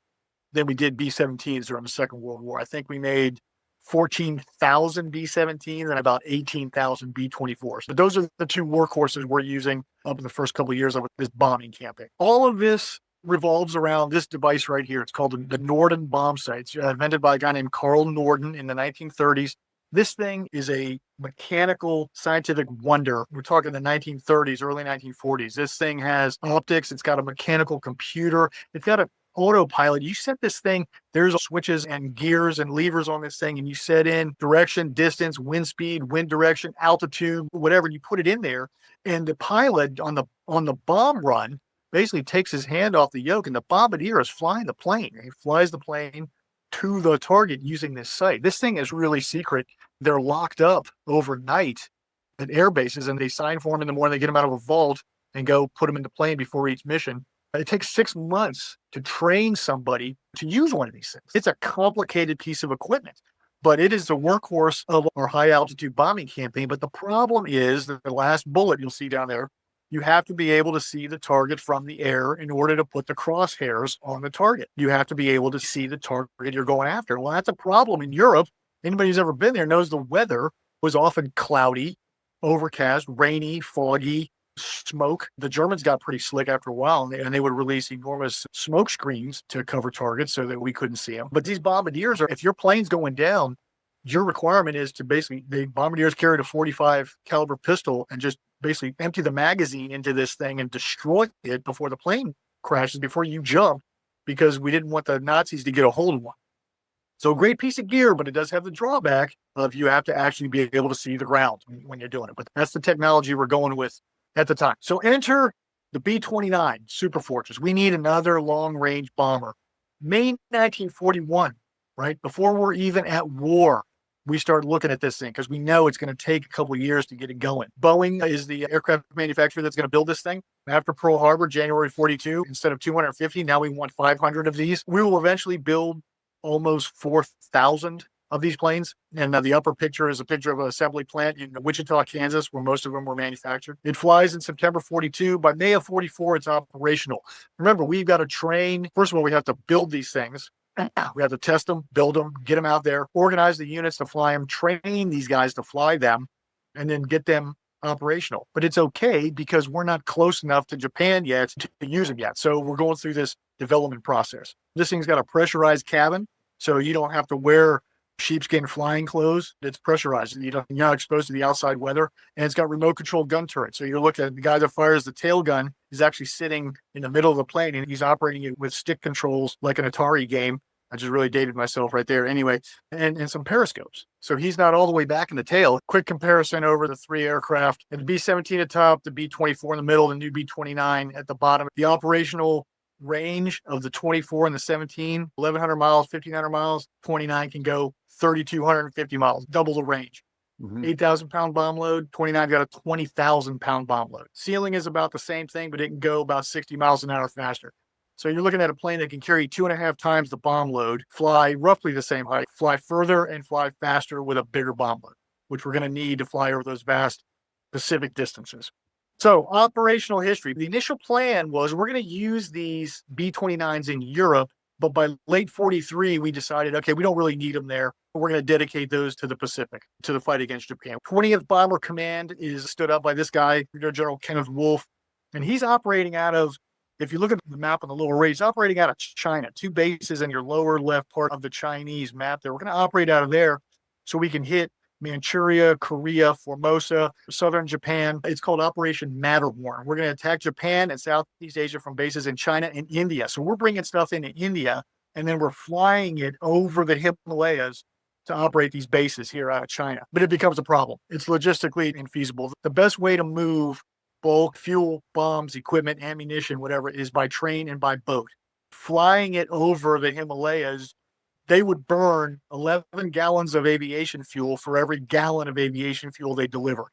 than we did B-17s during the Second World War. I think we made 14,000 B-17s and about 18,000 B-24s. But those are the two workhorses we're using up in the first couple of years of this bombing campaign. All of this revolves around this device right here. It's called the Norden bomb sight. It's invented by a guy named Carl Norden in the 1930s. This thing is a mechanical scientific wonder. We're talking the 1930s, early 1940s. This thing has optics. It's got a mechanical computer. It's got an autopilot. You set this thing, there's switches and gears and levers on this thing, and you set in direction, distance, wind speed, wind direction, altitude, whatever, and you put it in there. And the pilot on the bomb run basically takes his hand off the yoke, and the bombardier is flying the plane. He flies the plane to the target using this sight. This thing is really secret. They're locked up overnight at air bases, and they sign for them in the morning. They get them out of a vault and go put them in the plane before each mission. It takes 6 months to train somebody to use one of these things. It's a complicated piece of equipment, but it is the workhorse of our high altitude bombing campaign. But the problem is that the last bullet you'll see down there, you have to be able to see the target from the air in order to put the crosshairs on the target. You have to be able to see the target you're going after. Well, that's a problem in Europe. Anybody who's ever been there knows the weather was often cloudy, overcast, rainy, foggy, smoke. The Germans got pretty slick after a while, and they would release enormous smoke screens to cover targets so that we couldn't see them. But these bombardiers if your plane's going down, your requirement is to basically, the bombardiers carried a 45 caliber pistol and just basically empty the magazine into this thing and destroy it before the plane crashes, before you jump, because we didn't want the Nazis to get a hold of one. So a great piece of gear, but it does have the drawback of you have to actually be able to see the ground when you're doing it. But that's the technology we're going with at the time. So enter the B-29 Super Fortress. We need another long-range bomber. May 1941, right? Before we're even at war, we start looking at this thing because we know it's going to take a couple of years to get it going. Boeing is the aircraft manufacturer that's going to build this thing. After Pearl Harbor, January 42, instead of 250, now we want 500 of these. We will eventually build almost 4,000 of these planes. And the upper picture is a picture of an assembly plant in Wichita, Kansas, where most of them were manufactured. It flies in September 42. By May of 44, it's operational. Remember, we've got to train. First of all, we have to build these things. We have to test them, build them, get them out there, organize the units to fly them, train these guys to fly them, and then get them operational. But it's okay because we're not close enough to Japan yet to use them yet. So we're going through this development process. This thing's got a pressurized cabin, so you don't have to wear sheepskin flying clothes. It's pressurized. You're not exposed to the outside weather. And it's got remote control gun turret. So you're looking at the guy that fires the tail gun is actually sitting in the middle of the plane, and he's operating it with stick controls like an Atari game. I just really dated myself right there. Anyway, and some periscopes. So he's not all the way back in the tail. Quick comparison over the three aircraft. And the B-17 at top, the B-24 in the middle, the new B-29 at the bottom. The operational range of the 24 and the 17, 1,100 miles, 1,500 miles. 29 can go 3,250 miles, double the range. 8,000 pound bomb load. 29 got a 20,000 pound bomb load. Ceiling is about the same thing, but it can go about 60 miles an hour faster. So you're looking at a plane that can carry 2.5 times the bomb load, fly roughly the same height, fly further and fly faster with a bigger bomb load, which we're going to need to fly over those vast Pacific distances. So operational history. The initial plan was we're going to use these B-29s in Europe, but by late 43, we decided, okay, we don't really need them there. We're going to dedicate those to the Pacific, to the fight against Japan. 20th Bomber Command is stood up by this guy, Brigadier General Kenneth Wolfe, and he's operating out of, if you look at the map on the lower right, he's operating out of China. 2 bases in your lower left part of the Chinese map there. We're going to operate out of there so we can hit Manchuria, Korea, Formosa, southern Japan. It's called Operation Matterhorn. We're going to attack Japan and Southeast Asia from bases in China and India. So we're bringing stuff into India, and then we're flying it over the Himalayas to operate these bases here out of China. But it becomes a problem. It's logistically infeasible. The best way to move bulk, fuel, bombs, equipment, ammunition, whatever, is by train and by boat. Flying it over the Himalayas, they would burn 11 gallons of aviation fuel for every gallon of aviation fuel they deliver.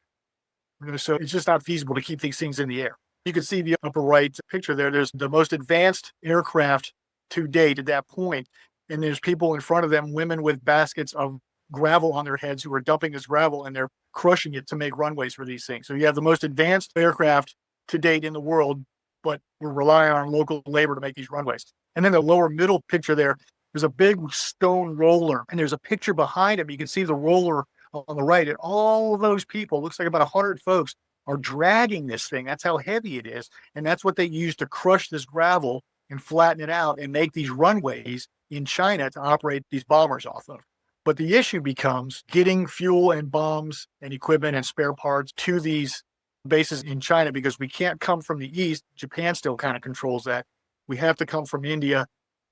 So it's just not feasible to keep these things in the air. You can see the upper right picture there. There's the most advanced aircraft to date at that point. And there's people in front of them, women with baskets of gravel on their heads who are dumping this gravel and they're crushing it to make runways for these things. So you have the most advanced aircraft to date in the world, but we're relying on local labor to make these runways. And then the lower middle picture there's a big stone roller, and there's a picture behind him. You can see the roller on the right, and all of those people, looks like about 100 folks, are dragging this thing. That's how heavy it is. And that's what they use to crush this gravel and flatten it out and make these runways in China to operate these bombers off of. But the issue becomes getting fuel and bombs and equipment and spare parts to these bases in China, because we can't come from the east. Japan still kind of controls that. We have to come from India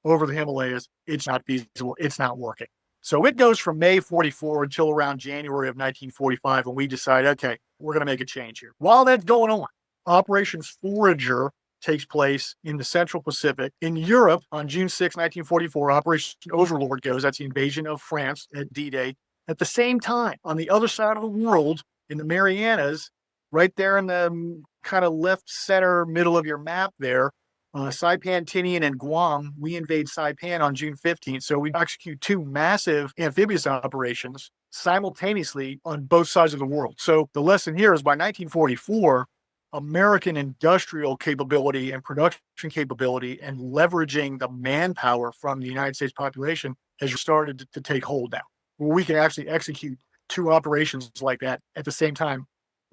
over the Himalayas. It's not feasible. It's not working. So it goes from May 44 until around January of 1945 when we decide, okay, we're going to make a change here. While that's going on, Operation Forager takes place in the Central Pacific. In Europe, on June 6, 1944, Operation Overlord goes. That's the invasion of France at D-Day. At the same time, on the other side of the world, in the Marianas, right there in the kind of left center middle of your map there, Saipan, Tinian, and Guam, we invade Saipan on June 15th. So we execute two massive amphibious operations simultaneously on both sides of the world. So the lesson here is by 1944, American industrial capability and production capability and leveraging the manpower from the United States population has started to take hold now, where we can actually execute two operations like that at the same time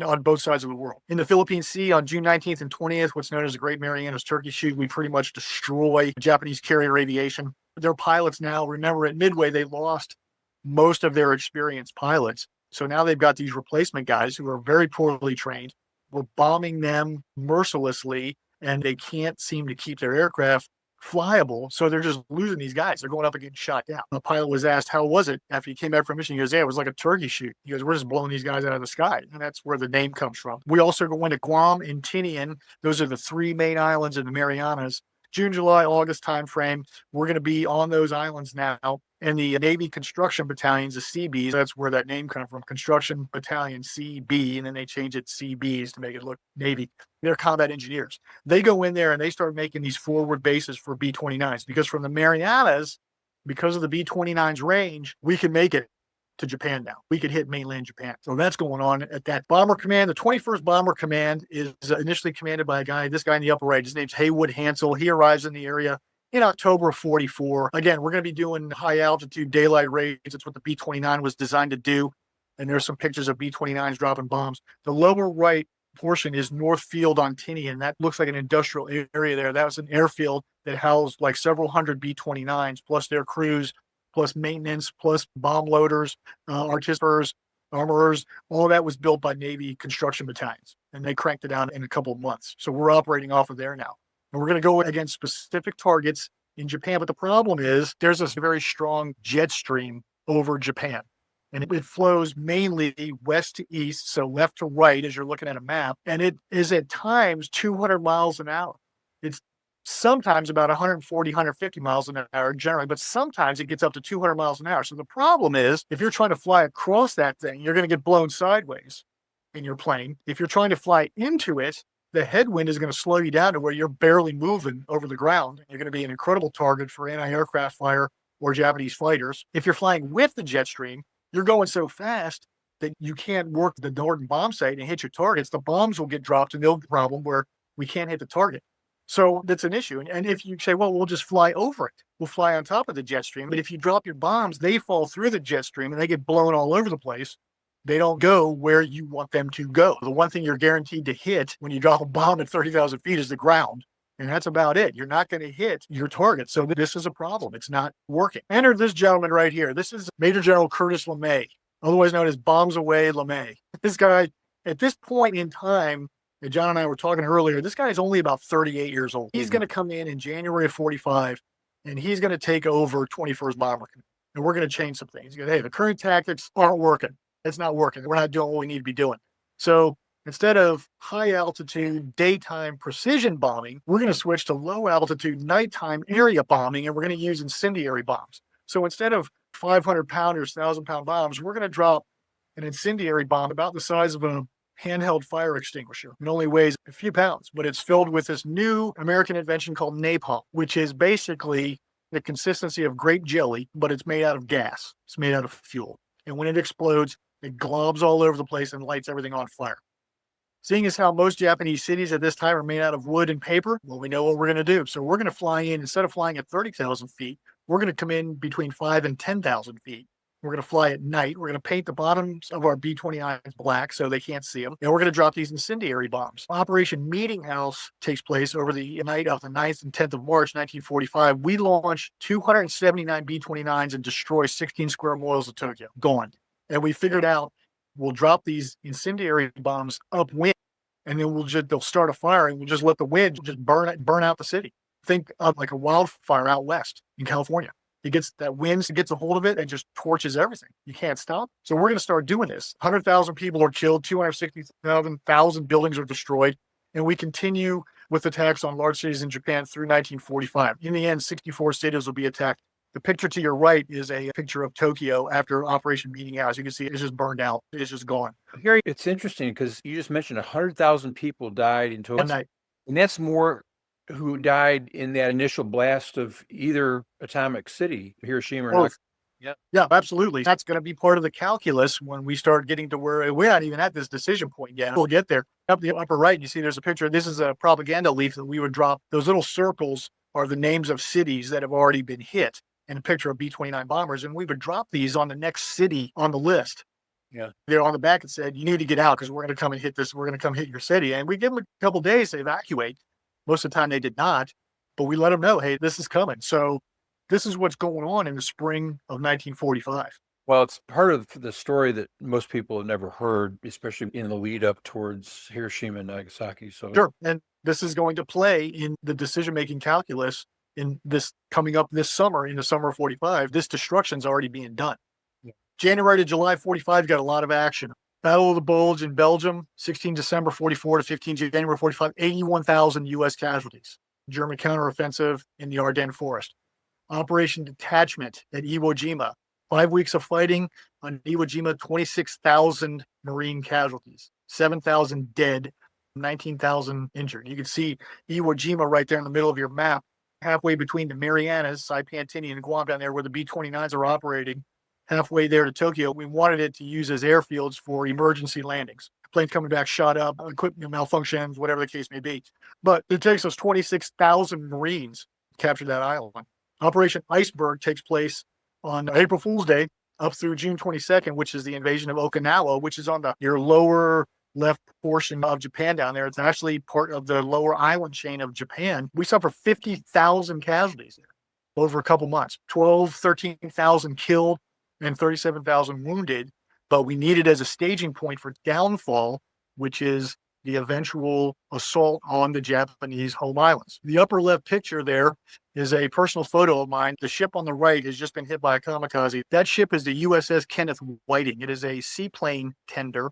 on both sides of the world. In the Philippine Sea on June 19th and 20th, what's known as the Great Marianas Turkey Shoot, we pretty much destroy Japanese carrier aviation. Their pilots now, remember at Midway, they lost most of their experienced pilots. So now they've got these replacement guys who are very poorly trained. We're bombing them mercilessly, and they can't seem to keep their aircraft flyable. So they're just losing these guys. They're going up and getting shot down. The pilot was asked, how was it after he came back from mission? He goes, yeah, it was like a turkey shoot. He goes, we're just blowing these guys out of the sky. And that's where the name comes from. We also go into Guam and Tinian. Those are the three main islands in the Marianas. June, July, August timeframe, we're going to be on those islands now. And the Navy construction battalions, the CBs, that's where that name comes from, construction battalion CB, and then they change it CBs to make it look Navy. They're combat engineers. They go in there and they start making these forward bases for B-29s, because from the Marianas, because of the B-29's range, we can make it to Japan now. We could hit mainland Japan. So that's going on at that Bomber Command. The 21st Bomber Command is initially commanded by this guy in the upper right. His name's Haywood Hansel. He arrives in the area in October of 44. Again, we're going to be doing high altitude daylight raids. It's what the B-29 was designed to do. And there's some pictures of B-29s dropping bombs. The lower right portion is North Field on Tinian. That looks like an industrial area there. That was an airfield that housed like several hundred B-29s, plus their crews, plus maintenance, plus bomb loaders, artificers, armorers. All that was built by Navy construction battalions. And they cranked it out in a couple of months. So we're operating off of there now. And we're going to go against specific targets in Japan. But the problem is there's this very strong jet stream over Japan. And it flows mainly west to east, so left to right as you're looking at a map. And it is at times 200 miles an hour. It's sometimes about 140, 150 miles an hour generally, but sometimes it gets up to 200 miles an hour. So the problem is if you're trying to fly across that thing, you're going to get blown sideways in your plane. If you're trying to fly into it, the headwind is going to slow you down to where you're barely moving over the ground. You're going to be an incredible target for anti-aircraft fire or Japanese fighters. If you're flying with the jet stream, you're going so fast that you can't work the Norden bomb sight and hit your targets. The bombs will get dropped and they'll have a problem where we can't hit the target. So that's an issue. And if you say, well, we'll just fly over it, we'll fly on top of the jet stream. But if you drop your bombs, they fall through the jet stream and they get blown all over the place. They don't go where you want them to go. The one thing you're guaranteed to hit when you drop a bomb at 30,000 feet is the ground. And that's about it. You're not going to hit your target. So this is a problem. It's not working. Enter this gentleman right here. This is Major General Curtis LeMay, otherwise known as Bombs Away LeMay. This guy, at this point in time, that John and I were talking earlier, this guy is only about 38 years old. He's going to come in January of 45, and he's going to take over 21st Bomber Command. And we're going to change some things. He's going to, hey, the current tactics aren't working. It's not working. We're not doing what we need to be doing. So instead of high altitude daytime precision bombing, we're going to switch to low altitude nighttime area bombing, and we're going to use incendiary bombs. So instead of 500-pounders, 1,000-pound bombs, we're going to drop an incendiary bomb about the size of a handheld fire extinguisher. It only weighs a few pounds, but it's filled with this new American invention called napalm, which is basically the consistency of grape jelly, but it's made out of gas. It's made out of fuel. And when it explodes, it globs all over the place and lights everything on fire. Seeing as how most Japanese cities at this time are made out of wood and paper, well, we know what we're going to do. So we're going to fly in, instead of flying at 30,000 feet, we're going to come in between 5 and 10,000 feet. We're going to fly at night. We're going to paint the bottoms of our B-29s black so they can't see them. And we're going to drop these incendiary bombs. Operation Meeting House takes place over the night of the 9th and 10th of March, 1945. We launch 279 B-29s and destroy 16 square miles of Tokyo. Gone. And we figured out we'll drop these incendiary bombs upwind, and then they'll start a fire, and we'll just let the wind just burn out the city. Think of like a wildfire out west in California. It gets that wind, it gets a hold of it and just torches everything. You can't stop. So we're going to start doing this. 100,000 people are killed, 260,000 buildings are destroyed, and we continue with attacks on large cities in Japan through 1945. In the end, 64 cities will be attacked. The picture to your right is a picture of Tokyo after Operation Meeting House. You can see it's just burned out. It's just gone. Here, it's interesting because you just mentioned 100,000 people died in Tokyo. One night. And that's more who died in that initial blast of either atomic city, Hiroshima or Nagasaki. Yeah, absolutely. That's going to be part of the calculus when we start getting to where we're not even at this decision point yet. We'll get there. Up the upper right, you see there's a picture. This is a propaganda leaf that we would drop. Those little circles are the names of cities that have already been hit, and a picture of B-29 bombers. And we would drop these on the next city on the list. Yeah. They're on the back and said, you need to get out because we're going to come and hit this. We're going to come hit your city. And we give them a couple of days to evacuate. Most of the time they did not, but we let them know, hey, this is coming. So this is what's going on in the spring of 1945. Well, it's part of the story that most people have never heard, especially in the lead up towards Hiroshima and Nagasaki. So sure. And this is going to play in the decision-making calculus in this coming up this summer, in the summer of 45. This destruction's already being done. Yeah. January to July 45 got a lot of action. Battle of the Bulge in Belgium, 16 December 44 to 15 January 45, 81,000 U.S. casualties. German counteroffensive in the Ardennes Forest. Operation Detachment at Iwo Jima. 5 weeks of fighting on Iwo Jima, 26,000 Marine casualties, 7,000 dead, 19,000 injured. You can see Iwo Jima right there in the middle of your map, halfway between the Marianas, Saipantini, and Guam down there where the B-29s are operating. Halfway there to Tokyo, we wanted it to use as airfields for emergency landings. Planes coming back shot up, equipment malfunctions, whatever the case may be. But it takes us 26,000 Marines to capture that island. Operation Iceberg takes place on April Fool's Day up through June 22nd, which is the invasion of Okinawa, which is on your lower left portion of Japan down there. It's actually part of the lower island chain of Japan. We suffered 50,000 casualties there over a couple months, 13,000 killed and 37,000 wounded. But we need it as a staging point for downfall, which is the eventual assault on the Japanese home islands. The upper left picture there is a personal photo of mine. The ship on the right has just been hit by a kamikaze. That ship is the USS Kenneth Whiting. It is a seaplane tender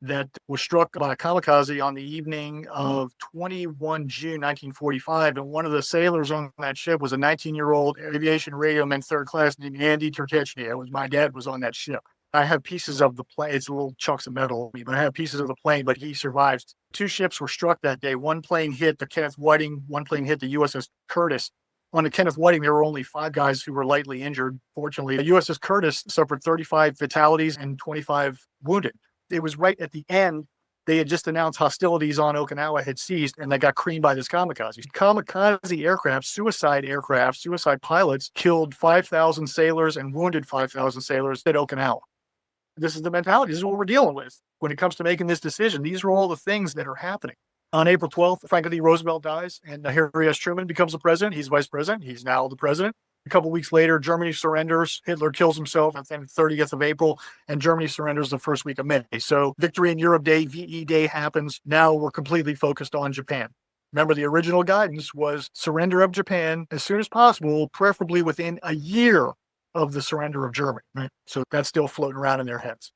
that was struck by a kamikaze on the evening of 21 June 1945. And one of the sailors on that ship was a 19-year-old aviation radioman third class named Andy Tertychny. My dad was on that ship. I have pieces of the plane. It's little chunks of metal, but I have pieces of the plane, but he survived. 2 ships were struck that day. One plane hit the Kenneth Whiting. One plane hit the USS Curtis. On the Kenneth Whiting, there were only 5 guys who were lightly injured. Fortunately, the USS Curtis suffered 35 fatalities and 25 wounded. It was right at the end. They had just announced hostilities on Okinawa had ceased, and they got creamed by this kamikaze. Kamikaze aircraft, suicide pilots killed 5,000 sailors and wounded 5,000 sailors at Okinawa. This is the mentality. This is what we're dealing with when it comes to making this decision. These are all the things that are happening. On April 12th, Franklin D. Roosevelt dies, and Harry S. Truman becomes the president. He's vice president. He's now the president. A couple weeks later, Germany surrenders. Hitler kills himself on the 30th of April, and Germany surrenders the first week of May. So Victory in Europe Day, VE Day happens. Now we're completely focused on Japan. Remember, the original guidance was surrender of Japan as soon as possible, preferably within a year of the surrender of Germany. Right? So that's still floating around in their heads.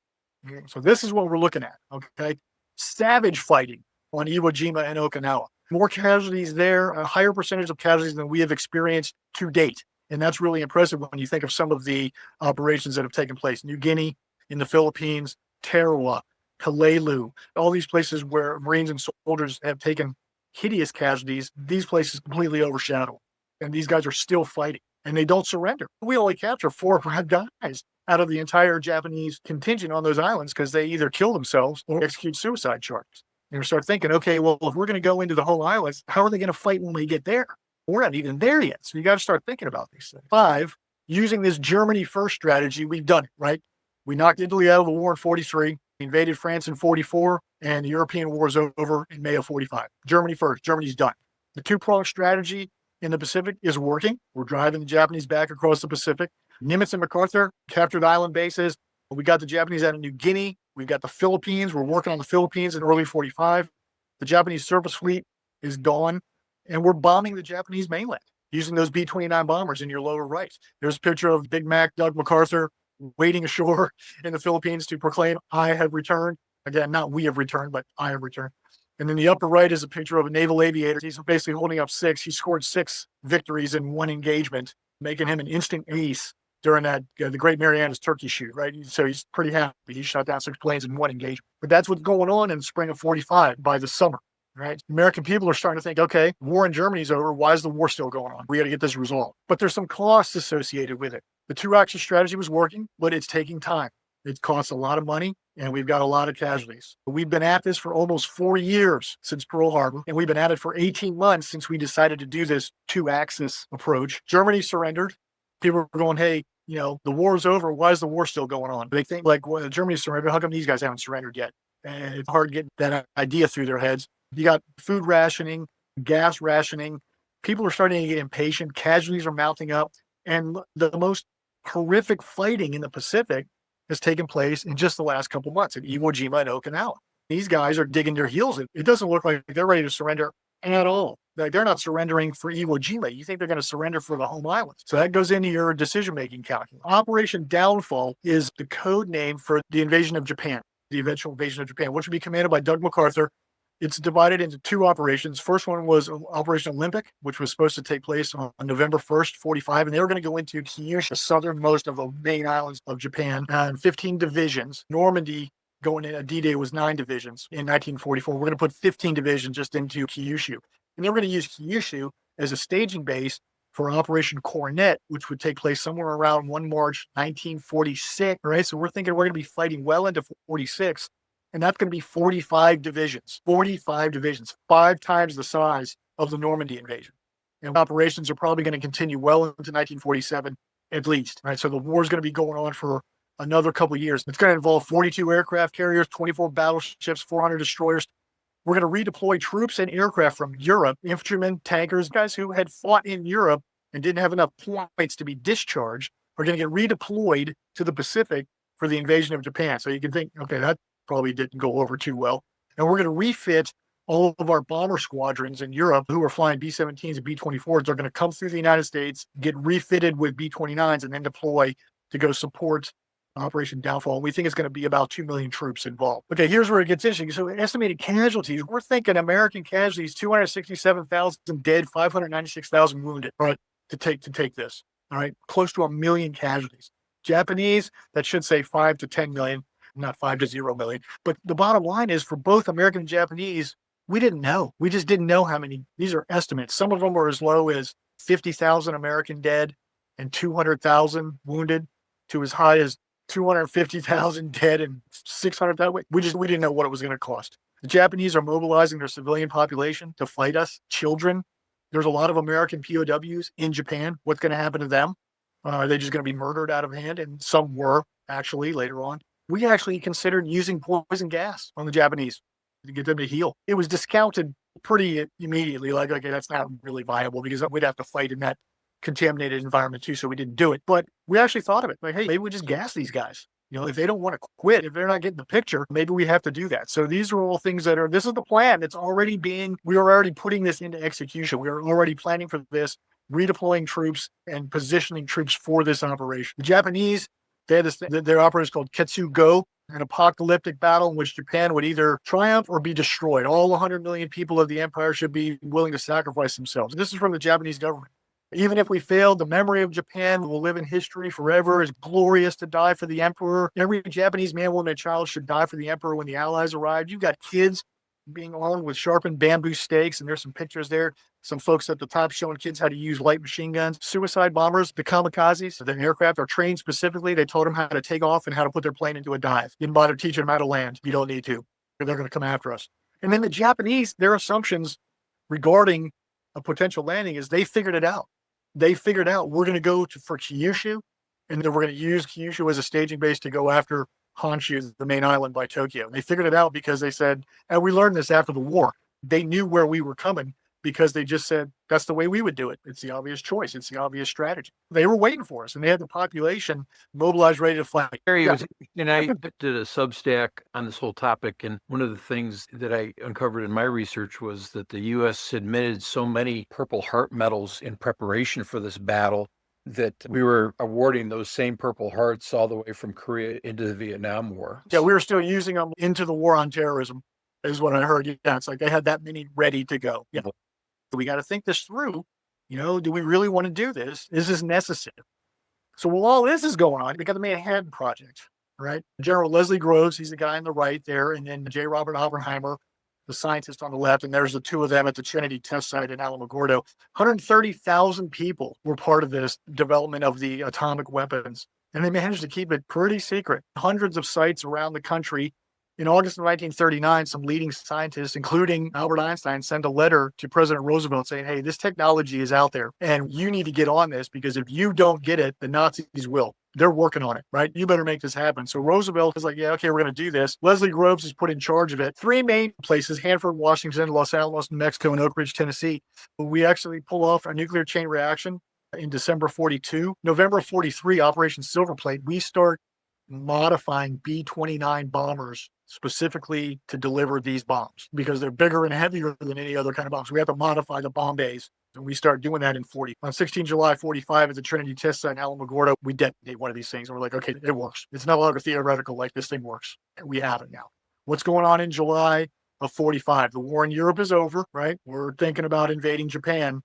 So this is what we're looking at. Okay, savage fighting on Iwo Jima and Okinawa. More casualties there, a higher percentage of casualties than we have experienced to date. And that's really impressive when you think of some of the operations that have taken place. New Guinea, in the Philippines, Tarawa, Kalelu, all these places where Marines and soldiers have taken hideous casualties, these places completely overshadow. And these guys are still fighting, and they don't surrender. We only capture 4 or 5 guys. out of the entire Japanese contingent on those islands because they either kill themselves or execute suicide charges. And we start thinking, okay, well, if we're going to go into the whole islands, how are they going to fight when we get there? We're not even there yet. So you got to start thinking about these things. 5, using this Germany first strategy, we've done it, right? We knocked Italy out of the war in 43, invaded France in 44, and the European war is over in May of 45. Germany first. Germany's done. The two-pronged strategy in the Pacific is working. We're driving the Japanese back across the Pacific. Nimitz and MacArthur captured island bases. We got the Japanese out of New Guinea. We've got the Philippines. We're working on the Philippines in early 45. The Japanese surface fleet is gone, and we're bombing the Japanese mainland using those B-29 bombers in your lower right. There's a picture of Big Mac Doug MacArthur waiting ashore in the Philippines to proclaim, I have returned. Again, not we have returned, but I have returned. And then the upper right is a picture of a naval aviator. He's basically holding up 6. He scored 6 victories in one engagement, making him an instant ace during that, the Great Marianas Turkey shoot, right? So he's pretty happy. He shot down 6 planes in one engagement. But that's what's going on in the spring of 45 by the summer, right? American people are starting to think, okay, war in Germany's over. Why is the war still going on? We got to get this resolved. But there's some costs associated with it. The two-axis strategy was working, but it's taking time. It costs a lot of money, and we've got a lot of casualties. We've been at this for almost 4 years since Pearl Harbor, and we've been at it for 18 months since we decided to do this two-axis approach. Germany surrendered. People were going, hey, the war's over. Why is the war still going on? They think, like, well, Germany surrendered. How come these guys haven't surrendered yet? And it's hard to get that idea through their heads. You got food rationing, gas rationing. People are starting to get impatient. Casualties are mounting up. And the most horrific fighting in the Pacific has taken place in just the last couple of months at Iwo Jima and Okinawa. These guys are digging their heels in. It doesn't look like they're ready to surrender at all. Like, they're not surrendering for Iwo Jima. You think they're going to surrender for the home islands. So that goes into your decision-making calculus. Operation Downfall is the code name for the invasion of Japan, the eventual invasion of Japan, which would be commanded by Doug MacArthur. It's divided into 2 operations. First one was Operation Olympic, which was supposed to take place on November 1st, 45. And they were going to go into Kyushu, the southernmost of the main islands of Japan, and 15 divisions. Normandy going in, D-Day was 9 divisions in 1944. We're going to put 15 divisions just into Kyushu. And they were going to use Kyushu as a staging base for Operation Coronet, which would take place somewhere around 1 March 1946. Right? So we're thinking we're going to be fighting well into 46. And that's going to be 45 divisions, 5 times the size of the Normandy invasion. And operations are probably going to continue well into 1947 at least, right? So the war is going to be going on for another couple of years. It's going to involve 42 aircraft carriers, 24 battleships, 400 destroyers. We're going to redeploy troops and aircraft from Europe, infantrymen, tankers, guys who had fought in Europe and didn't have enough points to be discharged are going to get redeployed to the Pacific for the invasion of Japan. So you can think, okay, that probably didn't go over too well. And we're going to refit all of our bomber squadrons in Europe who are flying B-17s and B-24s. Are going to come through the United States, get refitted with B-29s, and then deploy to go support Operation Downfall. We think it's going to be about 2 million troops involved. Okay, here's where it gets interesting. So estimated casualties, we're thinking American casualties, 267,000 dead, 596,000 wounded, all right, to take this. All right, close to 1 million casualties. Japanese, that should say 5 to 10 million. Not 5 to 0 million. But the bottom line is, for both American and Japanese, we didn't know. We just didn't know how many. These are estimates. Some of them were as low as 50,000 American dead and 200,000 wounded, to as high as 250,000 dead and 600,000. We didn't know what it was going to cost. The Japanese are mobilizing their civilian population to fight us. Children. There's a lot of American POWs in Japan. What's going to happen to them? Are they just going to be murdered out of hand? And some were, actually, later on. We actually considered using poison gas on the Japanese to get them to heal. It was discounted pretty immediately. Like, okay, that's not really viable because we'd have to fight in that contaminated environment too. So we didn't do it. But we actually thought of it. Like, hey, maybe we just gas these guys. If they don't want to quit, if they're not getting the picture, maybe we have to do that. So these are all things this is the plan. We are already putting this into execution. We are already planning for this, redeploying troops and positioning troops for this operation. The Japanese, they had their operation called Ketsu-Go, an apocalyptic battle in which Japan would either triumph or be destroyed. All 100 million people of the empire should be willing to sacrifice themselves. This is from the Japanese government. Even if we failed, the memory of Japan will live in history forever. It's glorious to die for the emperor. Every Japanese man, woman, and child should die for the emperor when the Allies arrived. You've got kids being armed with sharpened bamboo stakes. And there's some pictures there. Some folks at the top showing kids how to use light machine guns. Suicide bombers, the kamikazes, the aircraft are trained specifically. They told them how to take off and how to put their plane into a dive. Didn't bother teaching them how to land. You don't need to. They're going to come after us. And then the Japanese, their assumptions regarding a potential landing is they figured it out. They figured out we're going to go for Kyushu, and then we're going to use Kyushu as a staging base to go after Honshu, the main island by Tokyo. They figured it out because they said, and we learned this after the war, they knew where we were coming because they just said, that's the way we would do it. It's the obvious choice. It's the obvious strategy. They were waiting for us, and they had the population mobilized, ready to fight. Harry, I did a Substack on this whole topic, and one of the things that I uncovered in my research was that the U.S. admitted so many Purple Heart medals in preparation for this battle that we were awarding those same Purple Hearts all the way from Korea into the Vietnam War. Yeah, we were still using them into the war on terrorism, is what I heard. Yeah, it's like they had that many ready to go. Yeah. We got to think this through. Do we really want to do this? Is this necessary? So while all this is going on, we got the Manhattan Project, right? General Leslie Groves, he's the guy on the right there, and then J. Robert Oppenheimer, the scientist on the left, and there's the two of them at the Trinity test site in Alamogordo. 130,000 people were part of this development of the atomic weapons, and they managed to keep it pretty secret. Hundreds of sites around the country. In August of 1939, some leading scientists, including Albert Einstein, sent a letter to President Roosevelt saying, hey, this technology is out there and you need to get on this because if you don't get it, the Nazis will. They're working on it, right? You better make this happen. So Roosevelt is like, yeah, okay, we're going to do this. Leslie Groves is put in charge of it. Three main places, Hanford, Washington, Los Alamos, New Mexico, and Oak Ridge, Tennessee. We actually pull off a nuclear chain reaction in December 42. November 43, Operation Silver Plate, we start modifying B-29 bombers specifically to deliver these bombs because they're bigger and heavier than any other kind of bombs. We have to modify the bomb bays, and we start doing that in 40. On 16 July 45 at the Trinity test site in Alamogordo, we detonate one of these things, and we're like, okay, it works. It's no longer theoretical, like this thing works. We have it now. What's going on in July of 45? The war in Europe is over, right? We're thinking about invading Japan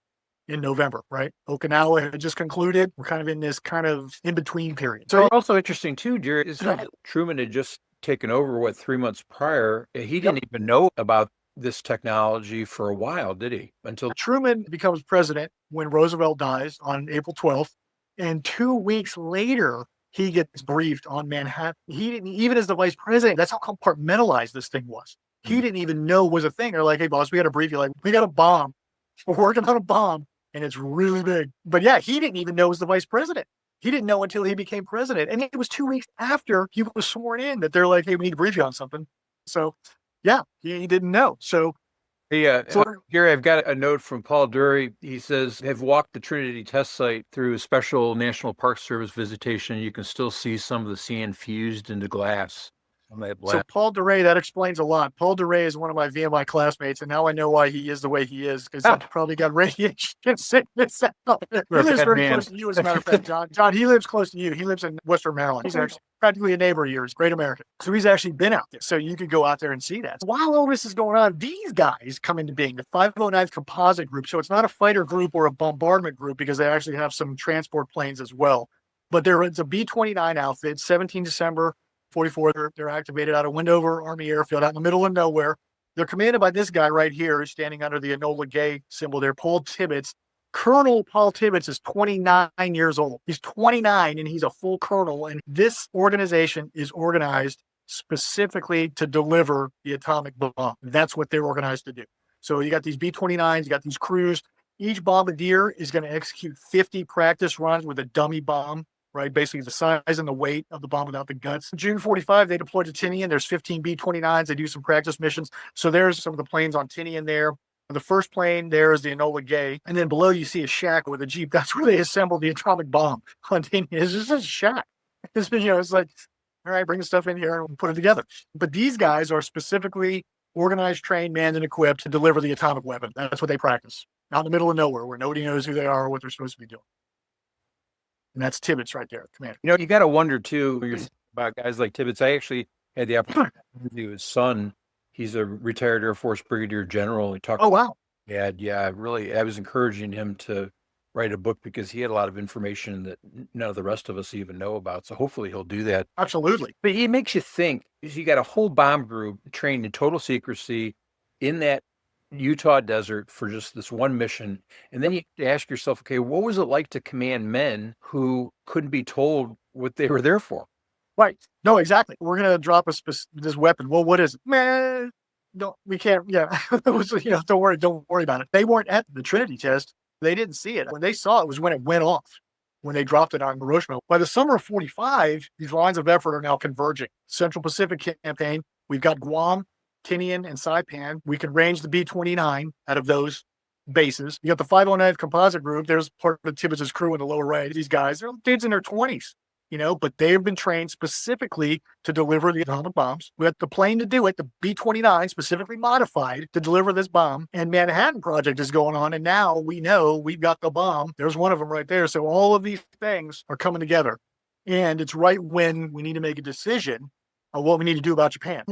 in November, right? Okinawa had just concluded. We're kind of in this kind of in-between period. So also interesting too, Jerry, is that Truman had just taken over, 3 months prior. He didn't even know about this technology for a while, did he? Until Truman becomes president when Roosevelt dies on April 12th. And 2 weeks later, he gets briefed on Manhattan. He didn't, even as the vice president, that's how compartmentalized this thing was. He didn't even know it was a thing. They're like, hey, boss, we got to brief you. Like, we got a bomb. We're working on a bomb. And it's really big. But yeah, he didn't even know he was the vice president. He didn't know until he became president. And it was 2 weeks after he was sworn in that they're like, hey, we need to brief you on something. So yeah, he didn't know. So Gary, I've got a note from Paul Dury. He says, have walked the Trinity test site through a special National Park Service visitation. You can still see some of the sand fused into glass. So Paul Duray, that explains a lot. Paul Duray is one of my VMI classmates, and now I know why he is the way he is, because he probably got radiation sickness. He lives very close to you, as a matter of fact, John. John, he lives close to you. He lives in Western Maryland. He's actually practically a neighbor of yours, Great American. So he's actually been out there. So you could go out there and see that. While all this is going on, these guys come into being, the 509th Composite Group. So it's not a fighter group or a bombardment group because they actually have some transport planes as well. But it's a B-29 outfit, 17 December 44, they're activated out of Wendover Army Airfield out in the middle of nowhere. They're commanded by this guy right here, who's standing under the Enola Gay symbol there, Paul Tibbets. Colonel Paul Tibbets is 29 years old. He's 29 and he's a full colonel. And this organization is organized specifically to deliver the atomic bomb. That's what they're organized to do. So you got these B-29s, you got these crews. Each bombardier is going to execute 50 practice runs with a dummy bomb. Right, basically the size and the weight of the bomb without the guts. June 45, they deployed to Tinian. There's 15 B-29s. They do some practice missions. So there's some of the planes on Tinian there. The first plane there is the Enola Gay. And then below you see a shack with a Jeep. That's where they assembled the atomic bomb on Tinian. It's just a shack. It's like, all right, bring the stuff in here and we'll put it together. But these guys are specifically organized, trained, manned, and equipped to deliver the atomic weapon. That's what they practice. Out in the middle of nowhere where nobody knows who they are or what they're supposed to be doing. And that's Tibbets right there, commander. You got to wonder, too, about guys like Tibbets. I actually had the opportunity to interview his son. He's a retired Air Force brigadier general. He talked. Oh, wow. Yeah, really. I was encouraging him to write a book because he had a lot of information that none of the rest of us even know about. So hopefully he'll do that. Absolutely. But it makes you think. You got a whole bomb group trained in total secrecy. in that Utah desert for just this one mission. And then you have to ask yourself, okay, what was it like to command men who couldn't be told what they were there for? Right. No, exactly. We're going to drop this weapon. Well, what is it? Man, we can't. Yeah. It was, don't worry about it. They weren't at the Trinity test. They didn't see it. When they saw it was when it went off, when they dropped it on Hiroshima. By the summer of 45, these lines of effort are now converging. Central Pacific campaign, we've got Guam, Tinian, and Saipan. We can range the B-29 out of those bases. You got the 509th Composite Group. There's part of Tibbets's crew in the lower right. These guys, they're kids in their 20s. But they've been trained specifically to deliver the atomic bombs. We had the plane to do it, the B-29, specifically modified to deliver this bomb. And Manhattan Project is going on. And now we know we've got the bomb. There's one of them right there. So all of these things are coming together. And it's right when we need to make a decision of what we need to do about Japan.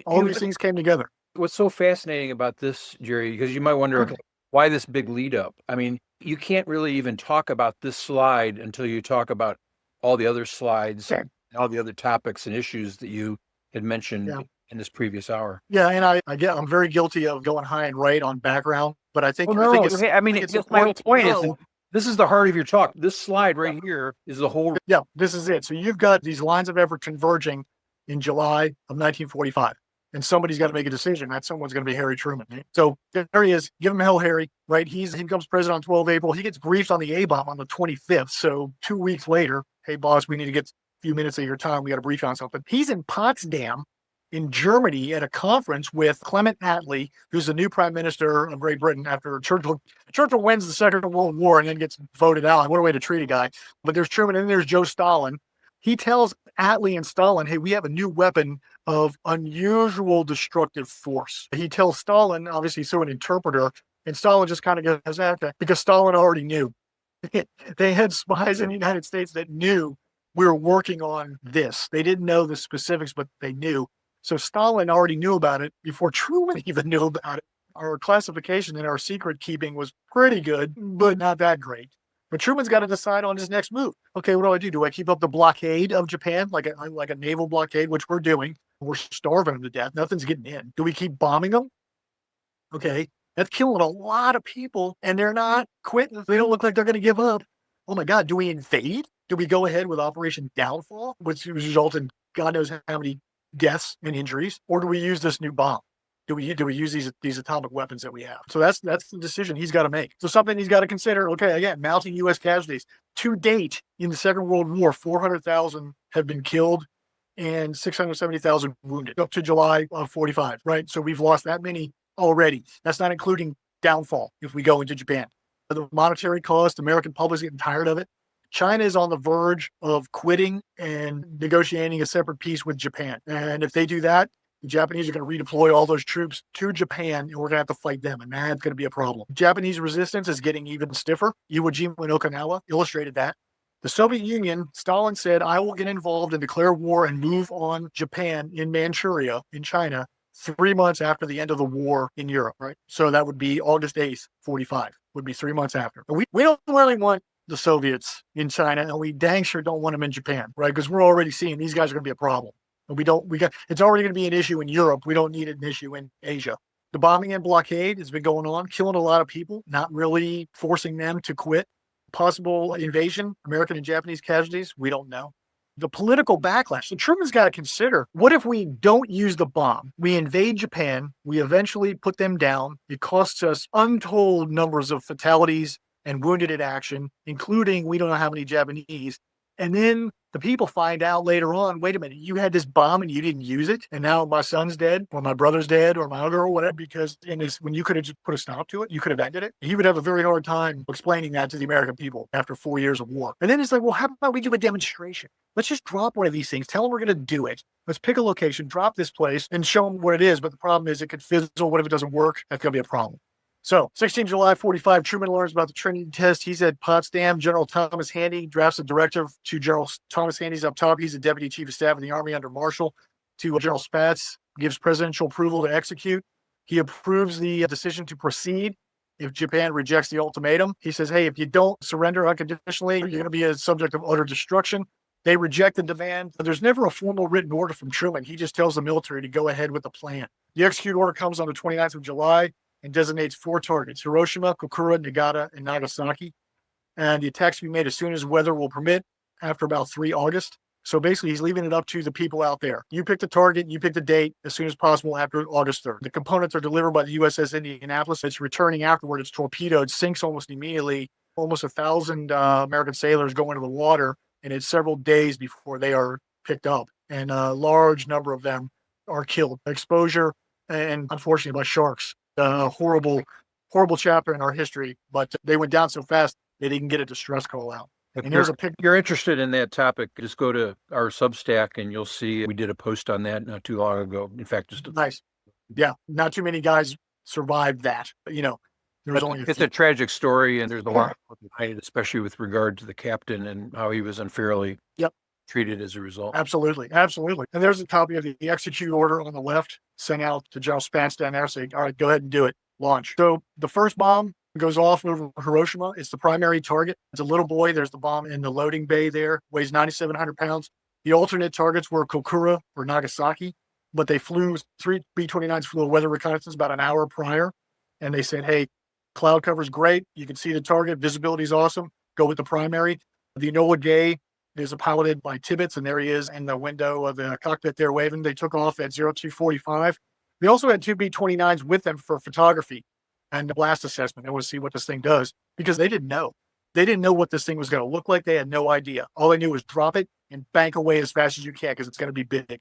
All these things came together. What's so fascinating about this, Jerry, because you might wonder, okay, why this big lead up? I mean, you can't really even talk about this slide until you talk about all the other slides, and all the other topics and issues that you had mentioned in this previous hour. Yeah, and I'm very guilty of going high and right on background, but I think it's just my point is this is the heart of your talk. This slide right here is the whole. Yeah, this is it. So you've got these lines of effort converging in July of 1945, and somebody's got to make a decision. That someone's going to be Harry Truman. So there he is. Give him hell, Harry. Right? He becomes president on 12 April. He gets briefed on the A-bomb on the 25th. So 2 weeks later, hey, boss, we need to get a few minutes of your time. We got to brief you on something. He's in Potsdam in Germany at a conference with Clement Attlee, who's the new prime minister of Great Britain after Churchill wins the Second World War and then gets voted out. What a way to treat a guy. But there's Truman and then there's Joe Stalin. He tells Attlee and Stalin, hey, we have a new weapon of unusual destructive force. He tells Stalin, obviously through an interpreter, and Stalin just kind of goes, okay, because Stalin already knew. They had spies in the United States that knew we were working on this. They didn't know the specifics, but they knew. So Stalin already knew about it before Truman even knew about it. Our classification and our secret keeping was pretty good, but not that great. But Truman's got to decide on his next move. Okay, what do? Do I keep up the blockade of Japan, like a naval blockade, which we're doing? We're starving them to death. Nothing's getting in. Do we keep bombing them? Okay, that's killing a lot of people, and they're not quitting. They don't look like they're going to give up. Oh my God, do we invade? Do we go ahead with Operation Downfall, which resulted in God knows how many deaths and injuries? Or do we use this new bomb? Do we use these atomic weapons that we have? So that's the decision he's got to make. So something he's got to consider. Okay, again, mounting U.S. casualties. To date, in the Second World War, 400,000 have been killed and 670,000 wounded up to July of 45, right? So we've lost that many already. That's not including downfall if we go into Japan. The monetary cost, the American public's getting tired of it. China is on the verge of quitting and negotiating a separate peace with Japan. And if they do that, the Japanese are going to redeploy all those troops to Japan, and we're going to have to fight them, and that's going to be a problem. Japanese resistance is getting even stiffer. Iwo Jima and Okinawa illustrated that. The Soviet Union, Stalin said, I will get involved and declare war and move on Japan in Manchuria, in China, 3 months after the end of the war in Europe, right? So that would be August 8th, 45, would be 3 months after. And we don't really want the Soviets in China, and we dang sure don't want them in Japan, right? Because we're already seeing these guys are going to be a problem. It's already going to be an issue in Europe. We don't need an issue in Asia. The bombing and blockade has been going on, killing a lot of people, not really forcing them to quit. Possible invasion, American and Japanese casualties, we don't know. The political backlash. So Truman's got to consider, what if we don't use the bomb? We invade Japan. We eventually put them down. It costs us untold numbers of fatalities and wounded in action, including we don't know how many Japanese. And then the people find out later on, wait a minute, you had this bomb and you didn't use it. And now my son's dead or my brother's dead or my other or whatever, because when you could have just put a stop to it, you could have ended it. He would have a very hard time explaining that to the American people after 4 years of war. And then it's like, well, how about we do a demonstration? Let's just drop one of these things. Tell them we're going to do it. Let's pick a location, drop this place and show them what it is. But the problem is it could fizzle. What if it doesn't work? That's going to be a problem. So 16 July 45, Truman learns about the Trinity test. He's at Potsdam. General Thomas Handy drafts a directive to General Thomas Handy's up top. He's the Deputy Chief of Staff of the Army under Marshall. To General Spaatz, gives presidential approval to execute. He approves the decision to proceed if Japan rejects the ultimatum. He says, hey, if you don't surrender unconditionally, you're going to be a subject of utter destruction. They reject the demand. There's never a formal written order from Truman. He just tells the military to go ahead with the plan. The execute order comes on the 29th of July and designates 4 targets: Hiroshima, Kokura, Nagata, and Nagasaki. And the attacks will be made as soon as weather will permit after about 3 August. So basically, he's leaving it up to the people out there. You pick the target, you pick the date as soon as possible after August 3rd. The components are delivered by the USS Indianapolis. It's returning afterward. It's torpedoed, sinks almost immediately. Almost 1,000 American sailors go into the water, and it's several days before they are picked up. And a large number of them are killed. Exposure, and unfortunately by sharks. Horrible, horrible chapter in our history, but they went down so fast they didn't get a distress call out. If And there's a picture. you're interested in that topic, just go to our Substack and you'll see we did a post on that not too long ago. In fact, just Nice. Yeah, not too many guys survived that. But, there was only a it's few. a tragic story, and there's a lot behind it, especially with regard to the captain and how he was unfairly Yep. treated as a result. Absolutely. Absolutely. And there's a copy of the execute order on the left sent out to General Spence down there saying, all right, go ahead and do it. Launch. So the first bomb goes off over Hiroshima. It's the primary target. It's a little boy. There's the bomb in the loading bay there. Weighs 9,700 pounds. The alternate targets were Kokura or Nagasaki, but they flew, 3 B-29s flew a weather reconnaissance about an hour prior. And they said, hey, cloud cover's great. You can see the target. Visibility is awesome. Go with the primary. The Enola Gay is piloted by Tibbets, and there he is in the window of the cockpit there waving. They took off at 0245. They also had 2 B-29s with them for photography and blast assessment. They want to see what this thing does because they didn't know. They didn't know what this thing was going to look like. They had no idea. All they knew was drop it and bank away as fast as you can because it's going to be big.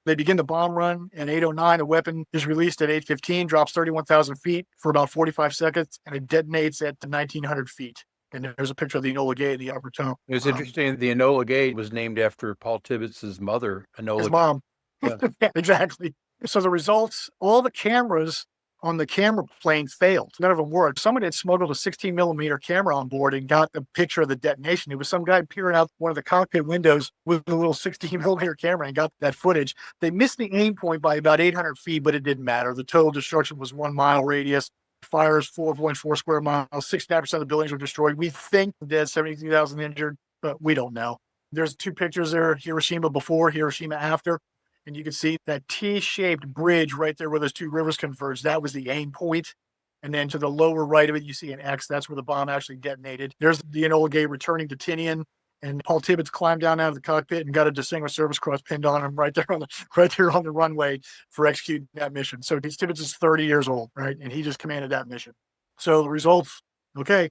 They begin the bomb run at 8:09. The weapon is released at 8:15, drops 31,000 feet for about 45 seconds, and it detonates at 1,900 feet. And there's a picture of the Enola Gay in the upper tone. It was interesting. The Enola Gay was named after Paul Tibbets' mother, Enola. His mom. Yeah. Yeah, exactly. So the results, all the cameras on the camera plane failed. None of them worked. Someone had smuggled a 16 millimeter camera on board and got the picture of the detonation. It was some guy peering out one of the cockpit windows with a little 16 millimeter camera and got that footage. They missed the aim point by about 800 feet, but it didn't matter. The total destruction was 1 mile radius. Fires 4.4 square miles. 69% of the buildings were destroyed. We think dead, 72,000 injured, but we don't know. There's 2 pictures there, Hiroshima before, Hiroshima after. And you can see that T-shaped bridge right there where those 2 rivers converge. That was the aim point. And then to the lower right of it, you see an X. That's where the bomb actually detonated. There's the Enola Gay returning to Tinian. And Paul Tibbets climbed down out of the cockpit and got a Distinguished Service Cross pinned on him right there on the runway for executing that mission. So Tibbets is 30 years old, right? And he just commanded that mission. So the results, okay,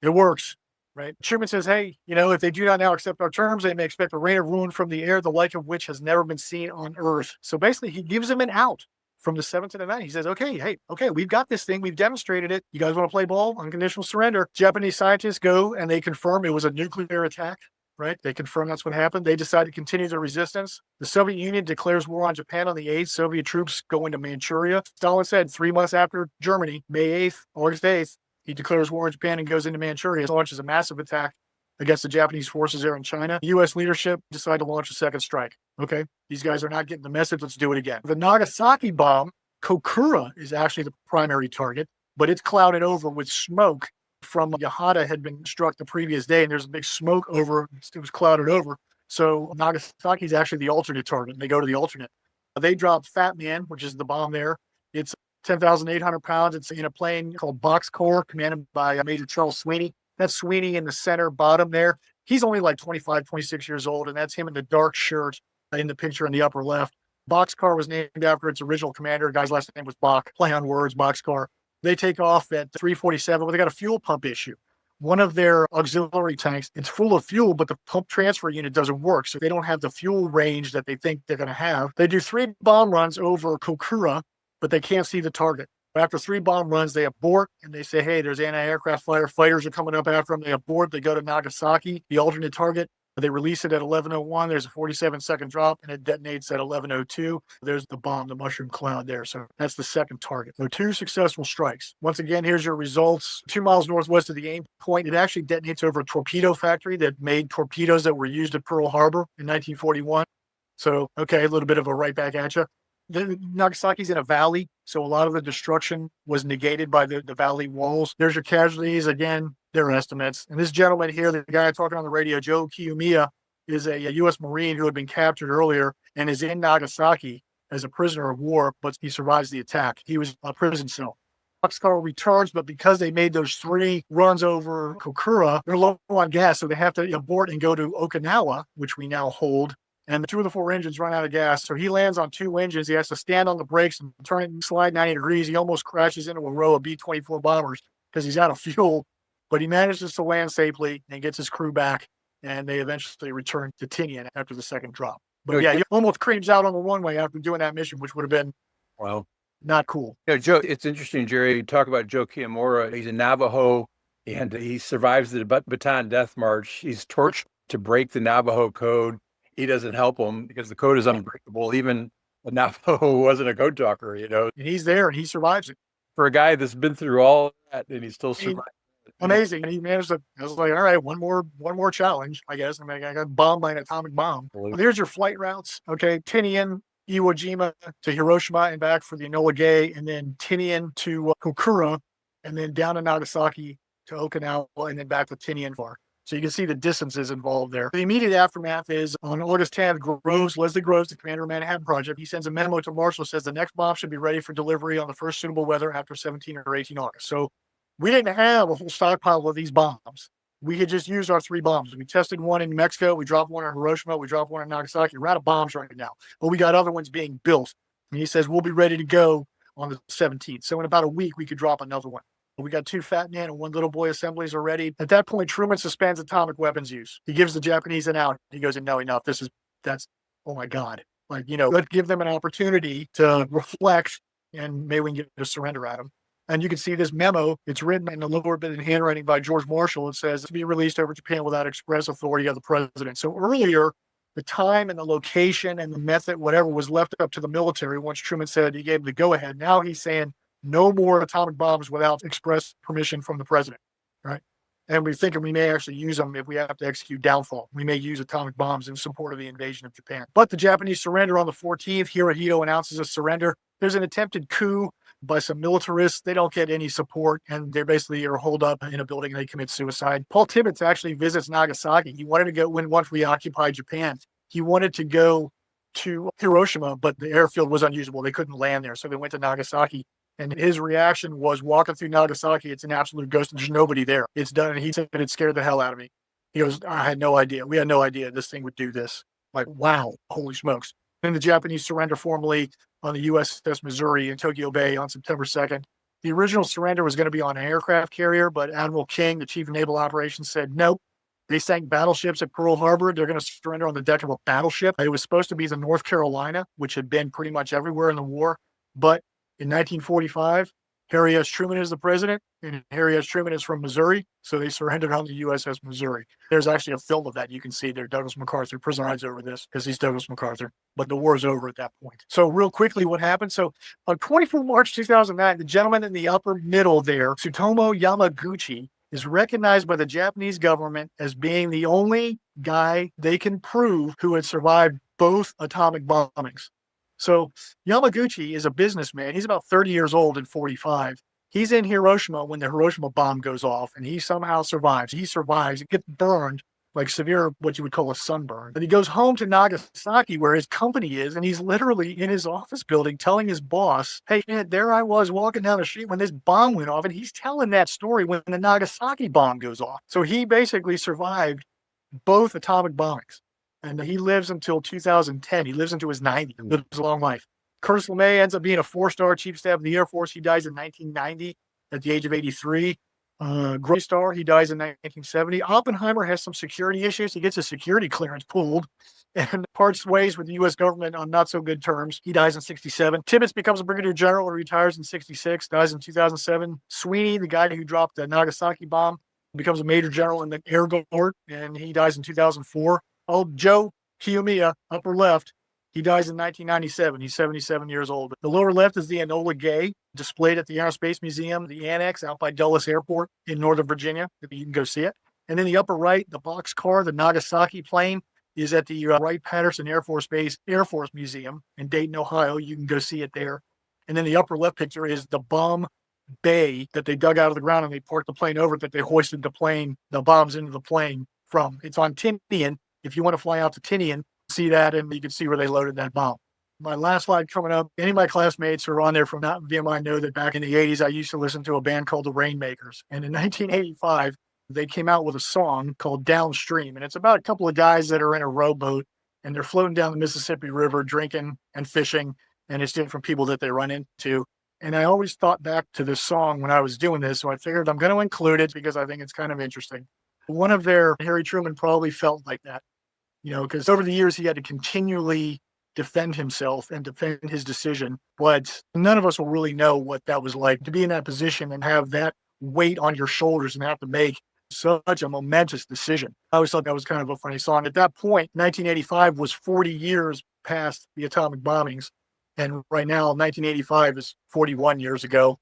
it works. Right. Truman says, hey, if they do not now accept our terms, they may expect a rain of ruin from the air, the like of which has never been seen on Earth. So basically, he gives them an out from the 7th to the 9th. He says, okay, we've got this thing. We've demonstrated it. You guys want to play ball? Unconditional surrender. Japanese scientists go and they confirm it was a nuclear attack. Right. They confirm that's what happened. They decide to continue their resistance. The Soviet Union declares war on Japan on the 8th. Soviet troops go into Manchuria. Stalin said 3 months after Germany, May 8th, August 8th, he declares war on Japan and goes into Manchuria, launches a massive attack against the Japanese forces there in China. The U.S. leadership decided to launch a second strike. Okay, these guys are not getting the message. Let's do it again. The Nagasaki bomb, Kokura is actually the primary target, but it's clouded over with smoke from Yahata had been struck the previous day, and there's a big smoke over. It was clouded over. So Nagasaki is actually the alternate target, and they go to the alternate. They drop Fat Man, which is the bomb there. It's 10,800 pounds. It's in a plane called Boxcar, commanded by Major Charles Sweeney. That's Sweeney in the center bottom there. He's only like 25, 26 years old, and that's him in the dark shirt in the picture in the upper left. Boxcar was named after its original commander. The guy's last name was Bach. Play on words, Boxcar. They take off at 3:47, but they got a fuel pump issue. One of their auxiliary tanks, it's full of fuel, but the pump transfer unit doesn't work. So they don't have the fuel range that they think they're going to have. They do 3 bomb runs over Kokura, but they can't see the target. After 3 bomb runs, they abort and they say, hey, there's anti-aircraft fighters are coming up after them. They abort. They go to Nagasaki, the alternate target. They release it at 11:01. There's a 47-second drop, and it detonates at 11:02. There's the bomb, the mushroom cloud there. So that's the second target. So 2 successful strikes. Once again, here's your results. 2 miles northwest of the aim point, it actually detonates over a torpedo factory that made torpedoes that were used at Pearl Harbor in 1941. So, okay, a little bit of a right back at you. Nagasaki's in a valley, so a lot of the destruction was negated by the valley walls. There's your casualties. Again, their estimates. And this gentleman here, the guy talking on the radio, Joe Kiyomiya, is a U.S. Marine who had been captured earlier and is in Nagasaki. as a prisoner of war, but he survives the attack. He was a prison cell. Boxcar returns, but because they made those 3 runs over Kokura, they're low on gas, so they have to abort and go to Okinawa, which we now hold. And 2 of the 4 engines run out of gas. So he lands on 2 engines. He has to stand on the brakes and turn it and slide 90 degrees. He almost crashes into a row of B-24 bombers because he's out of fuel. But he manages to land safely and gets his crew back. And they eventually return to Tinian after the second drop. But yeah, he almost creams out on the runway after doing that mission, which would have been not cool. Joe, it's interesting, Jerry. You talk about Joe Kiyomura. He's a Navajo, and he survives the Bataan Death March. He's tortured to break the Navajo code. He doesn't help him because the code is unbreakable. Even the Navajo who wasn't a code talker, And he's there and he survives it. For a guy that's been through all that and he still survived. Amazing. And he managed to, I was like, all right, one more challenge, I guess. I mean, I got bombed by an atomic bomb. Well, here's your flight routes. Okay. Tinian, Iwo Jima to Hiroshima and back for the Enola Gay, and then Tinian to Kokura, and then down to Nagasaki to Okinawa, and then back to Tinian far. So you can see the distances involved there. The immediate aftermath is on August 10th, Leslie Groves, the commander of Manhattan Project, he sends a memo to Marshall, says the next bomb should be ready for delivery on the first suitable weather after 17 or 18 August. So we didn't have a whole stockpile of these bombs. We had just used our 3 bombs. We tested one in New Mexico. We dropped one in Hiroshima. We dropped one in Nagasaki. We're out of bombs right now. But we got other ones being built. And he says, we'll be ready to go on the 17th. So in about a week, we could drop another one. We got 2 Fat Man and 1 Little Boy assemblies already. At that point, Truman suspends atomic weapons use. He gives the Japanese an out. He goes, no, enough. That's, oh my God. Like, let's give them an opportunity to reflect and maybe we can get a surrender at them. And you can see this memo. It's written in the lower bit in handwriting by George Marshall. It says to be released over Japan without express authority of the president. So earlier, the time and the location and the method, whatever, was left up to the military. Once Truman said he gave the go-ahead. Now he's saying no more atomic bombs without express permission from the president, right? And we're thinking we may actually use them if we have to execute downfall. We may use atomic bombs in support of the invasion of Japan. But the Japanese surrender on the 14th. Hirohito announces a surrender. There's an attempted coup by some militarists. They don't get any support, and they basically are holed up in a building and they commit suicide. Paul Tibbets actually visits Nagasaki. He wanted to go once we occupied Japan. He wanted to go to Hiroshima, but the airfield was unusable. They couldn't land there, so they went to Nagasaki. And his reaction was walking through Nagasaki. It's an absolute ghost. There's nobody there. It's done. And he said it scared the hell out of me. He goes, I had no idea. We had no idea this thing would do this. Like, wow, holy smokes. Then the Japanese surrender formally on the USS Missouri in Tokyo Bay on September 2nd. The original surrender was going to be on an aircraft carrier, but Admiral King, the chief of naval operations, said, nope. They sank battleships at Pearl Harbor. They're going to surrender on the deck of a battleship. It was supposed to be the North Carolina, which had been pretty much everywhere in the war. But in 1945, Harry S. Truman is the president, and Harry S. Truman is from Missouri, so they surrendered on the USS Missouri. There's actually a film of that you can see there. Douglas MacArthur presides over this because he's Douglas MacArthur, but the war's over at that point. So real quickly, what happened? So on 24 March 2009, the gentleman in the upper middle there, Tsutomu Yamaguchi, is recognized by the Japanese government as being the only guy they can prove who had survived both atomic bombings. So Yamaguchi is a businessman. He's about 30 years old and 45. He's in Hiroshima when the Hiroshima bomb goes off, and he somehow survives. He survives. He gets burned, like severe, what you would call a sunburn. But he goes home to Nagasaki, where his company is, and he's literally in his office building telling his boss, hey, man, there I was walking down the street when this bomb went off, and he's telling that story when the Nagasaki bomb goes off. So he basically survived both atomic bombings. And he lives until 2010. He lives into his 90s. He lives a long life. Curtis LeMay ends up being a 4-star chief of staff of the Air Force. He dies in 1990 at the age of 83. Gray Star, he dies in 1970. Oppenheimer has some security issues. He gets his security clearance pulled and parts ways with the U.S. government on not so good terms. He dies in 67. Tibbets becomes a brigadier general and retires in 66, dies in 2007. Sweeney, the guy who dropped the Nagasaki bomb, becomes a major general in the Air Guard, and he dies in 2004. Old Joe Kiyomiya, upper left, he dies in 1997. He's 77 years old. The lower left is the Enola Gay, displayed at the Air and Space Museum, the Annex out by Dulles Airport in Northern Virginia. You can go see it. And then the upper right, the boxcar, the Nagasaki plane, is at the Wright-Patterson Air Force Base Air Force Museum in Dayton, Ohio. You can go see it there. And then the upper left picture is the bomb bay that they dug out of the ground and they parked the plane over it, that they hoisted the bombs into the plane from. It's on Tinian. If you want to fly out to Tinian, see that, and you can see where they loaded that bomb. My last slide coming up. Any of my classmates who are on there from that VMI know that back in the 80s, I used to listen to a band called the Rainmakers. And in 1985, they came out with a song called Downstream. And it's about a couple of guys that are in a rowboat and they're floating down the Mississippi River, drinking and fishing. And it's different people that they run into. And I always thought back to this song when I was doing this. So I figured I'm going to include it because I think it's kind of interesting. One of their, Harry Truman probably felt like that, because over the years he had to continually defend himself and defend his decision. But none of us will really know what that was like to be in that position and have that weight on your shoulders and have to make such a momentous decision. I always thought that was kind of a funny song. At that point, 1985 was 40 years past the atomic bombings. And right now, 1985 is 41 years ago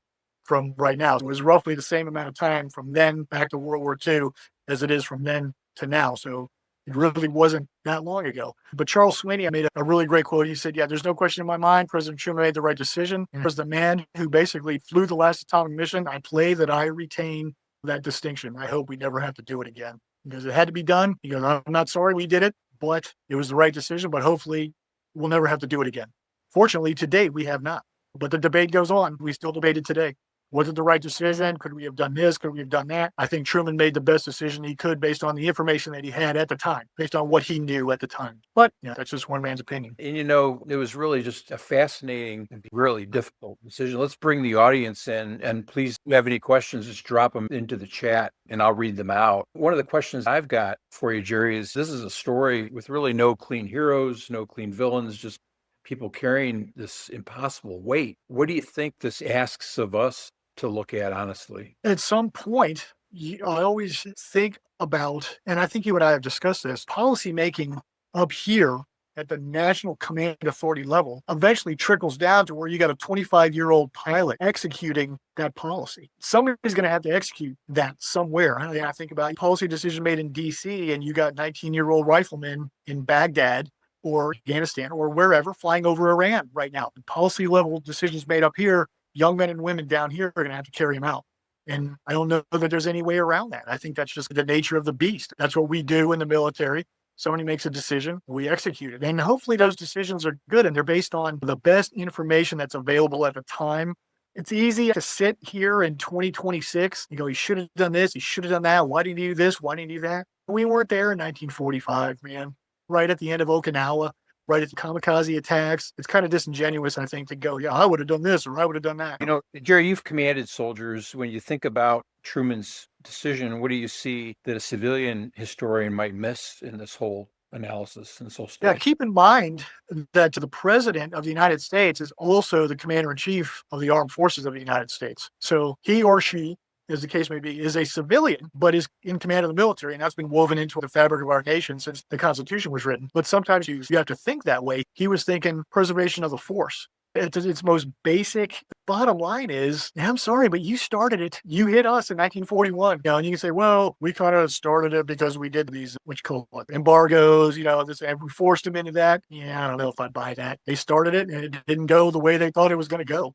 from right now. So it was roughly the same amount of time from then back to World War II as it is from then to now. So it really wasn't that long ago. But Charles Sweeney made a really great quote. He said, yeah, there's no question in my mind. President Truman made the right decision. And as the man who basically flew the last atomic mission, I play that I retain that distinction. I hope we never have to do it again because it had to be done. He goes, I'm not sorry we did it, but it was the right decision. But hopefully we'll never have to do it again. Fortunately, to date, we have not. But the debate goes on. We still debate it today. Was it the right decision? Could we have done this? Could we have done that? I think Truman made the best decision he could based on the information that he had at the time, based on what he knew at the time. But that's just one man's opinion. And it was really just a fascinating, really difficult decision. Let's bring the audience in, and please, if you have any questions, just drop them into the chat and I'll read them out. One of the questions I've got for you, Gerry, is this is a story with really no clean heroes, no clean villains, just people carrying this impossible weight. What do you think this asks of us to look at, honestly? At some point, I always think about, and I think you and I have discussed this, policy making up here at the national command authority level eventually trickles down to where you got a 25-year-old pilot executing that policy. Somebody's going to have to execute that somewhere. I think about policy decision made in DC, and you got 19-year-old riflemen in Baghdad or Afghanistan or wherever flying over Iran right now. The policy level decisions made up here, young men and women down here are going to have to carry them out. And I don't know that there's any way around that. I think that's just the nature of the beast. That's what we do in the military. Somebody makes a decision, we execute it. And hopefully those decisions are good and they're based on the best information that's available at the time. It's easy to sit here in 2026. You go, he should have done this. He should have done that. Why didn't he do this? Why didn't he do that? We weren't there in 1945, man. Right at the end of Okinawa, right at the kamikaze attacks. It's kind of disingenuous, I think, to go, yeah, I would have done this or I would have done that. Gerry, you've commanded soldiers. When you think about Truman's decision, what do you see that a civilian historian might miss in this whole analysis and this whole story? Yeah, keep in mind that the president of the United States is also the commander-in-chief of the armed forces of the United States. So he or she, as the case may be, is a civilian, but is in command of the military. And that's been woven into the fabric of our nation since the Constitution was written. But sometimes you have to think that way. He was thinking preservation of the force. It's its most basic. Bottom line is, I'm sorry, but you started it. You hit us in 1941. And you can say, well, we kind of started it because we did these, what you call it, embargoes, and we forced them into that. Yeah, I don't know if I buy that. They started it and it didn't go the way they thought it was going to go.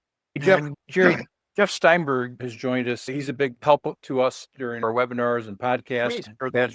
Gerry, Jeff Steinberg has joined us. He's a big help to us during our webinars and podcasts.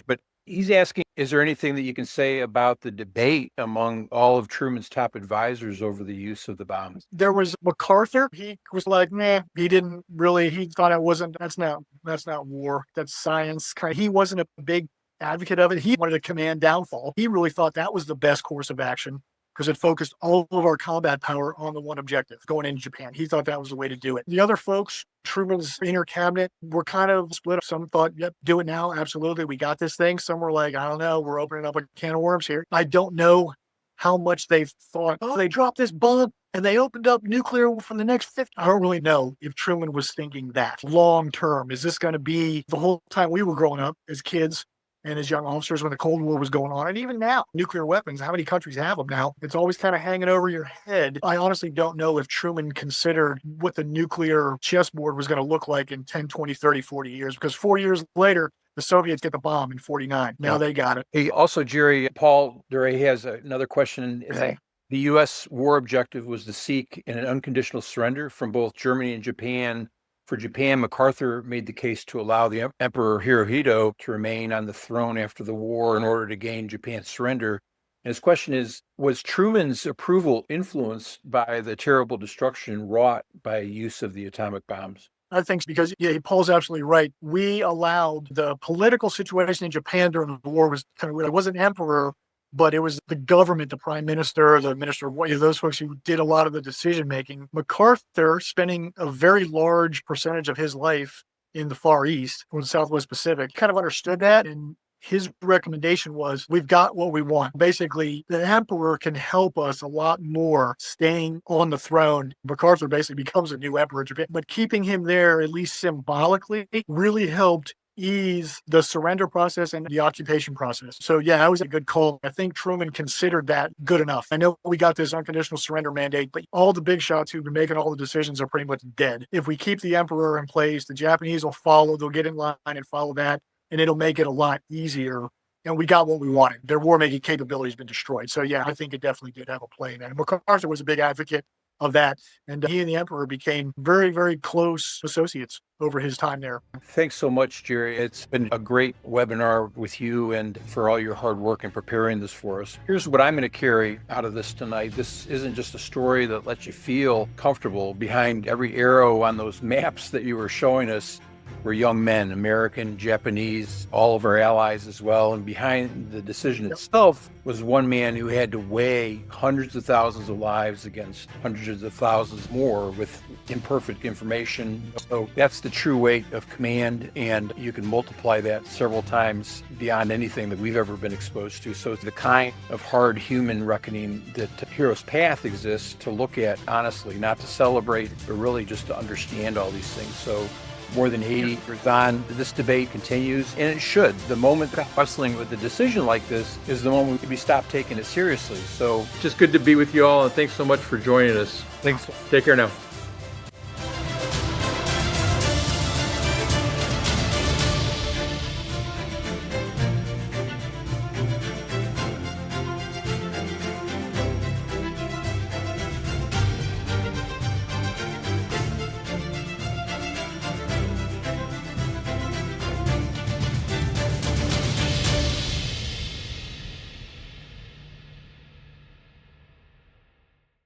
But he's asking, is there anything that you can say about the debate among all of Truman's top advisors over the use of the bombs? There was MacArthur. He was like, nah, he didn't really, he thought it wasn't, that's not war, that's science. He wasn't a big advocate of it. He wanted to command downfall. He really thought that was the best course of action, because it focused all of our combat power on the one objective, going into Japan. He thought that was the way to do it. The other folks, Truman's inner cabinet, were kind of split up. Some thought, yep, do it now. Absolutely. We got this thing. Some were like, I don't know. We're opening up a can of worms here. I don't know how much they've thought, oh, they dropped this bomb and they opened up nuclear from the next 50. I don't really know if Truman was thinking that long term. Is this going to be the whole time we were growing up as kids and as young officers when the Cold War was going on? And even now, nuclear weapons, how many countries have them now? It's always kind of hanging over your head. I honestly don't know if Truman considered what the nuclear chessboard was going to look like in 10, 20, 30, 40 years, because 4 years later, the Soviets get the bomb in 49. Now they got it. Hey, also, Gerry, Paul Duray has another question. Okay. The U.S. war objective was to seek an unconditional surrender from both Germany and Japan. For Japan, MacArthur made the case to allow the Emperor Hirohito to remain on the throne after the war in order to gain Japan's surrender. his question is, was Truman's approval influenced by the terrible destruction wrought by use of the atomic bombs? I think because, yeah, Paul's absolutely right. We allowed the political situation in Japan during the war was kind of weird. It wasn't emperor, but it was the government, the prime minister, the minister of war, those folks who did a lot of the decision making. MacArthur, spending a very large percentage of his life in the Far East or the Southwest Pacific, kind of understood that. And his recommendation was, we've got what we want. Basically, the emperor can help us a lot more staying on the throne. MacArthur basically becomes a new emperor in Japan, but keeping him there, at least symbolically, really helped ease the surrender process and the occupation process. So yeah, that was a good call. I think Truman considered that good enough. I know we got this unconditional surrender mandate, but all the big shots who've been making all the decisions are pretty much dead. If we keep the emperor in place, the Japanese will follow, they'll get in line and follow that, and it'll make it a lot easier. And we got what we wanted. Their war-making capability has been destroyed. So yeah, I think it definitely did have a play in that. And MacArthur was a big advocate of that. And he and the emperor became very, very close associates over his time there. Thanks so much, Gerry. It's been a great webinar with you and for all your hard work in preparing this for us. Here's what I'm going to carry out of this tonight. This isn't just a story that lets you feel comfortable. Behind every arrow on those maps that you were showing us were young men, American, Japanese, all of our allies as well. And behind the decision itself was one man who had to weigh hundreds of thousands of lives against hundreds of thousands more with imperfect information. So that's the true weight of command, and you can multiply that several times beyond anything that we've ever been exposed to. So it's the kind of hard human reckoning that Hero's Path exists to look at honestly, not to celebrate, but really just to understand all these things. So more than 80 years on, this debate continues, and it should. The moment that wrestling with a decision like this is the moment we stop taking it seriously. So just good to be with you all, and thanks so much for joining us. Thanks. Take care now.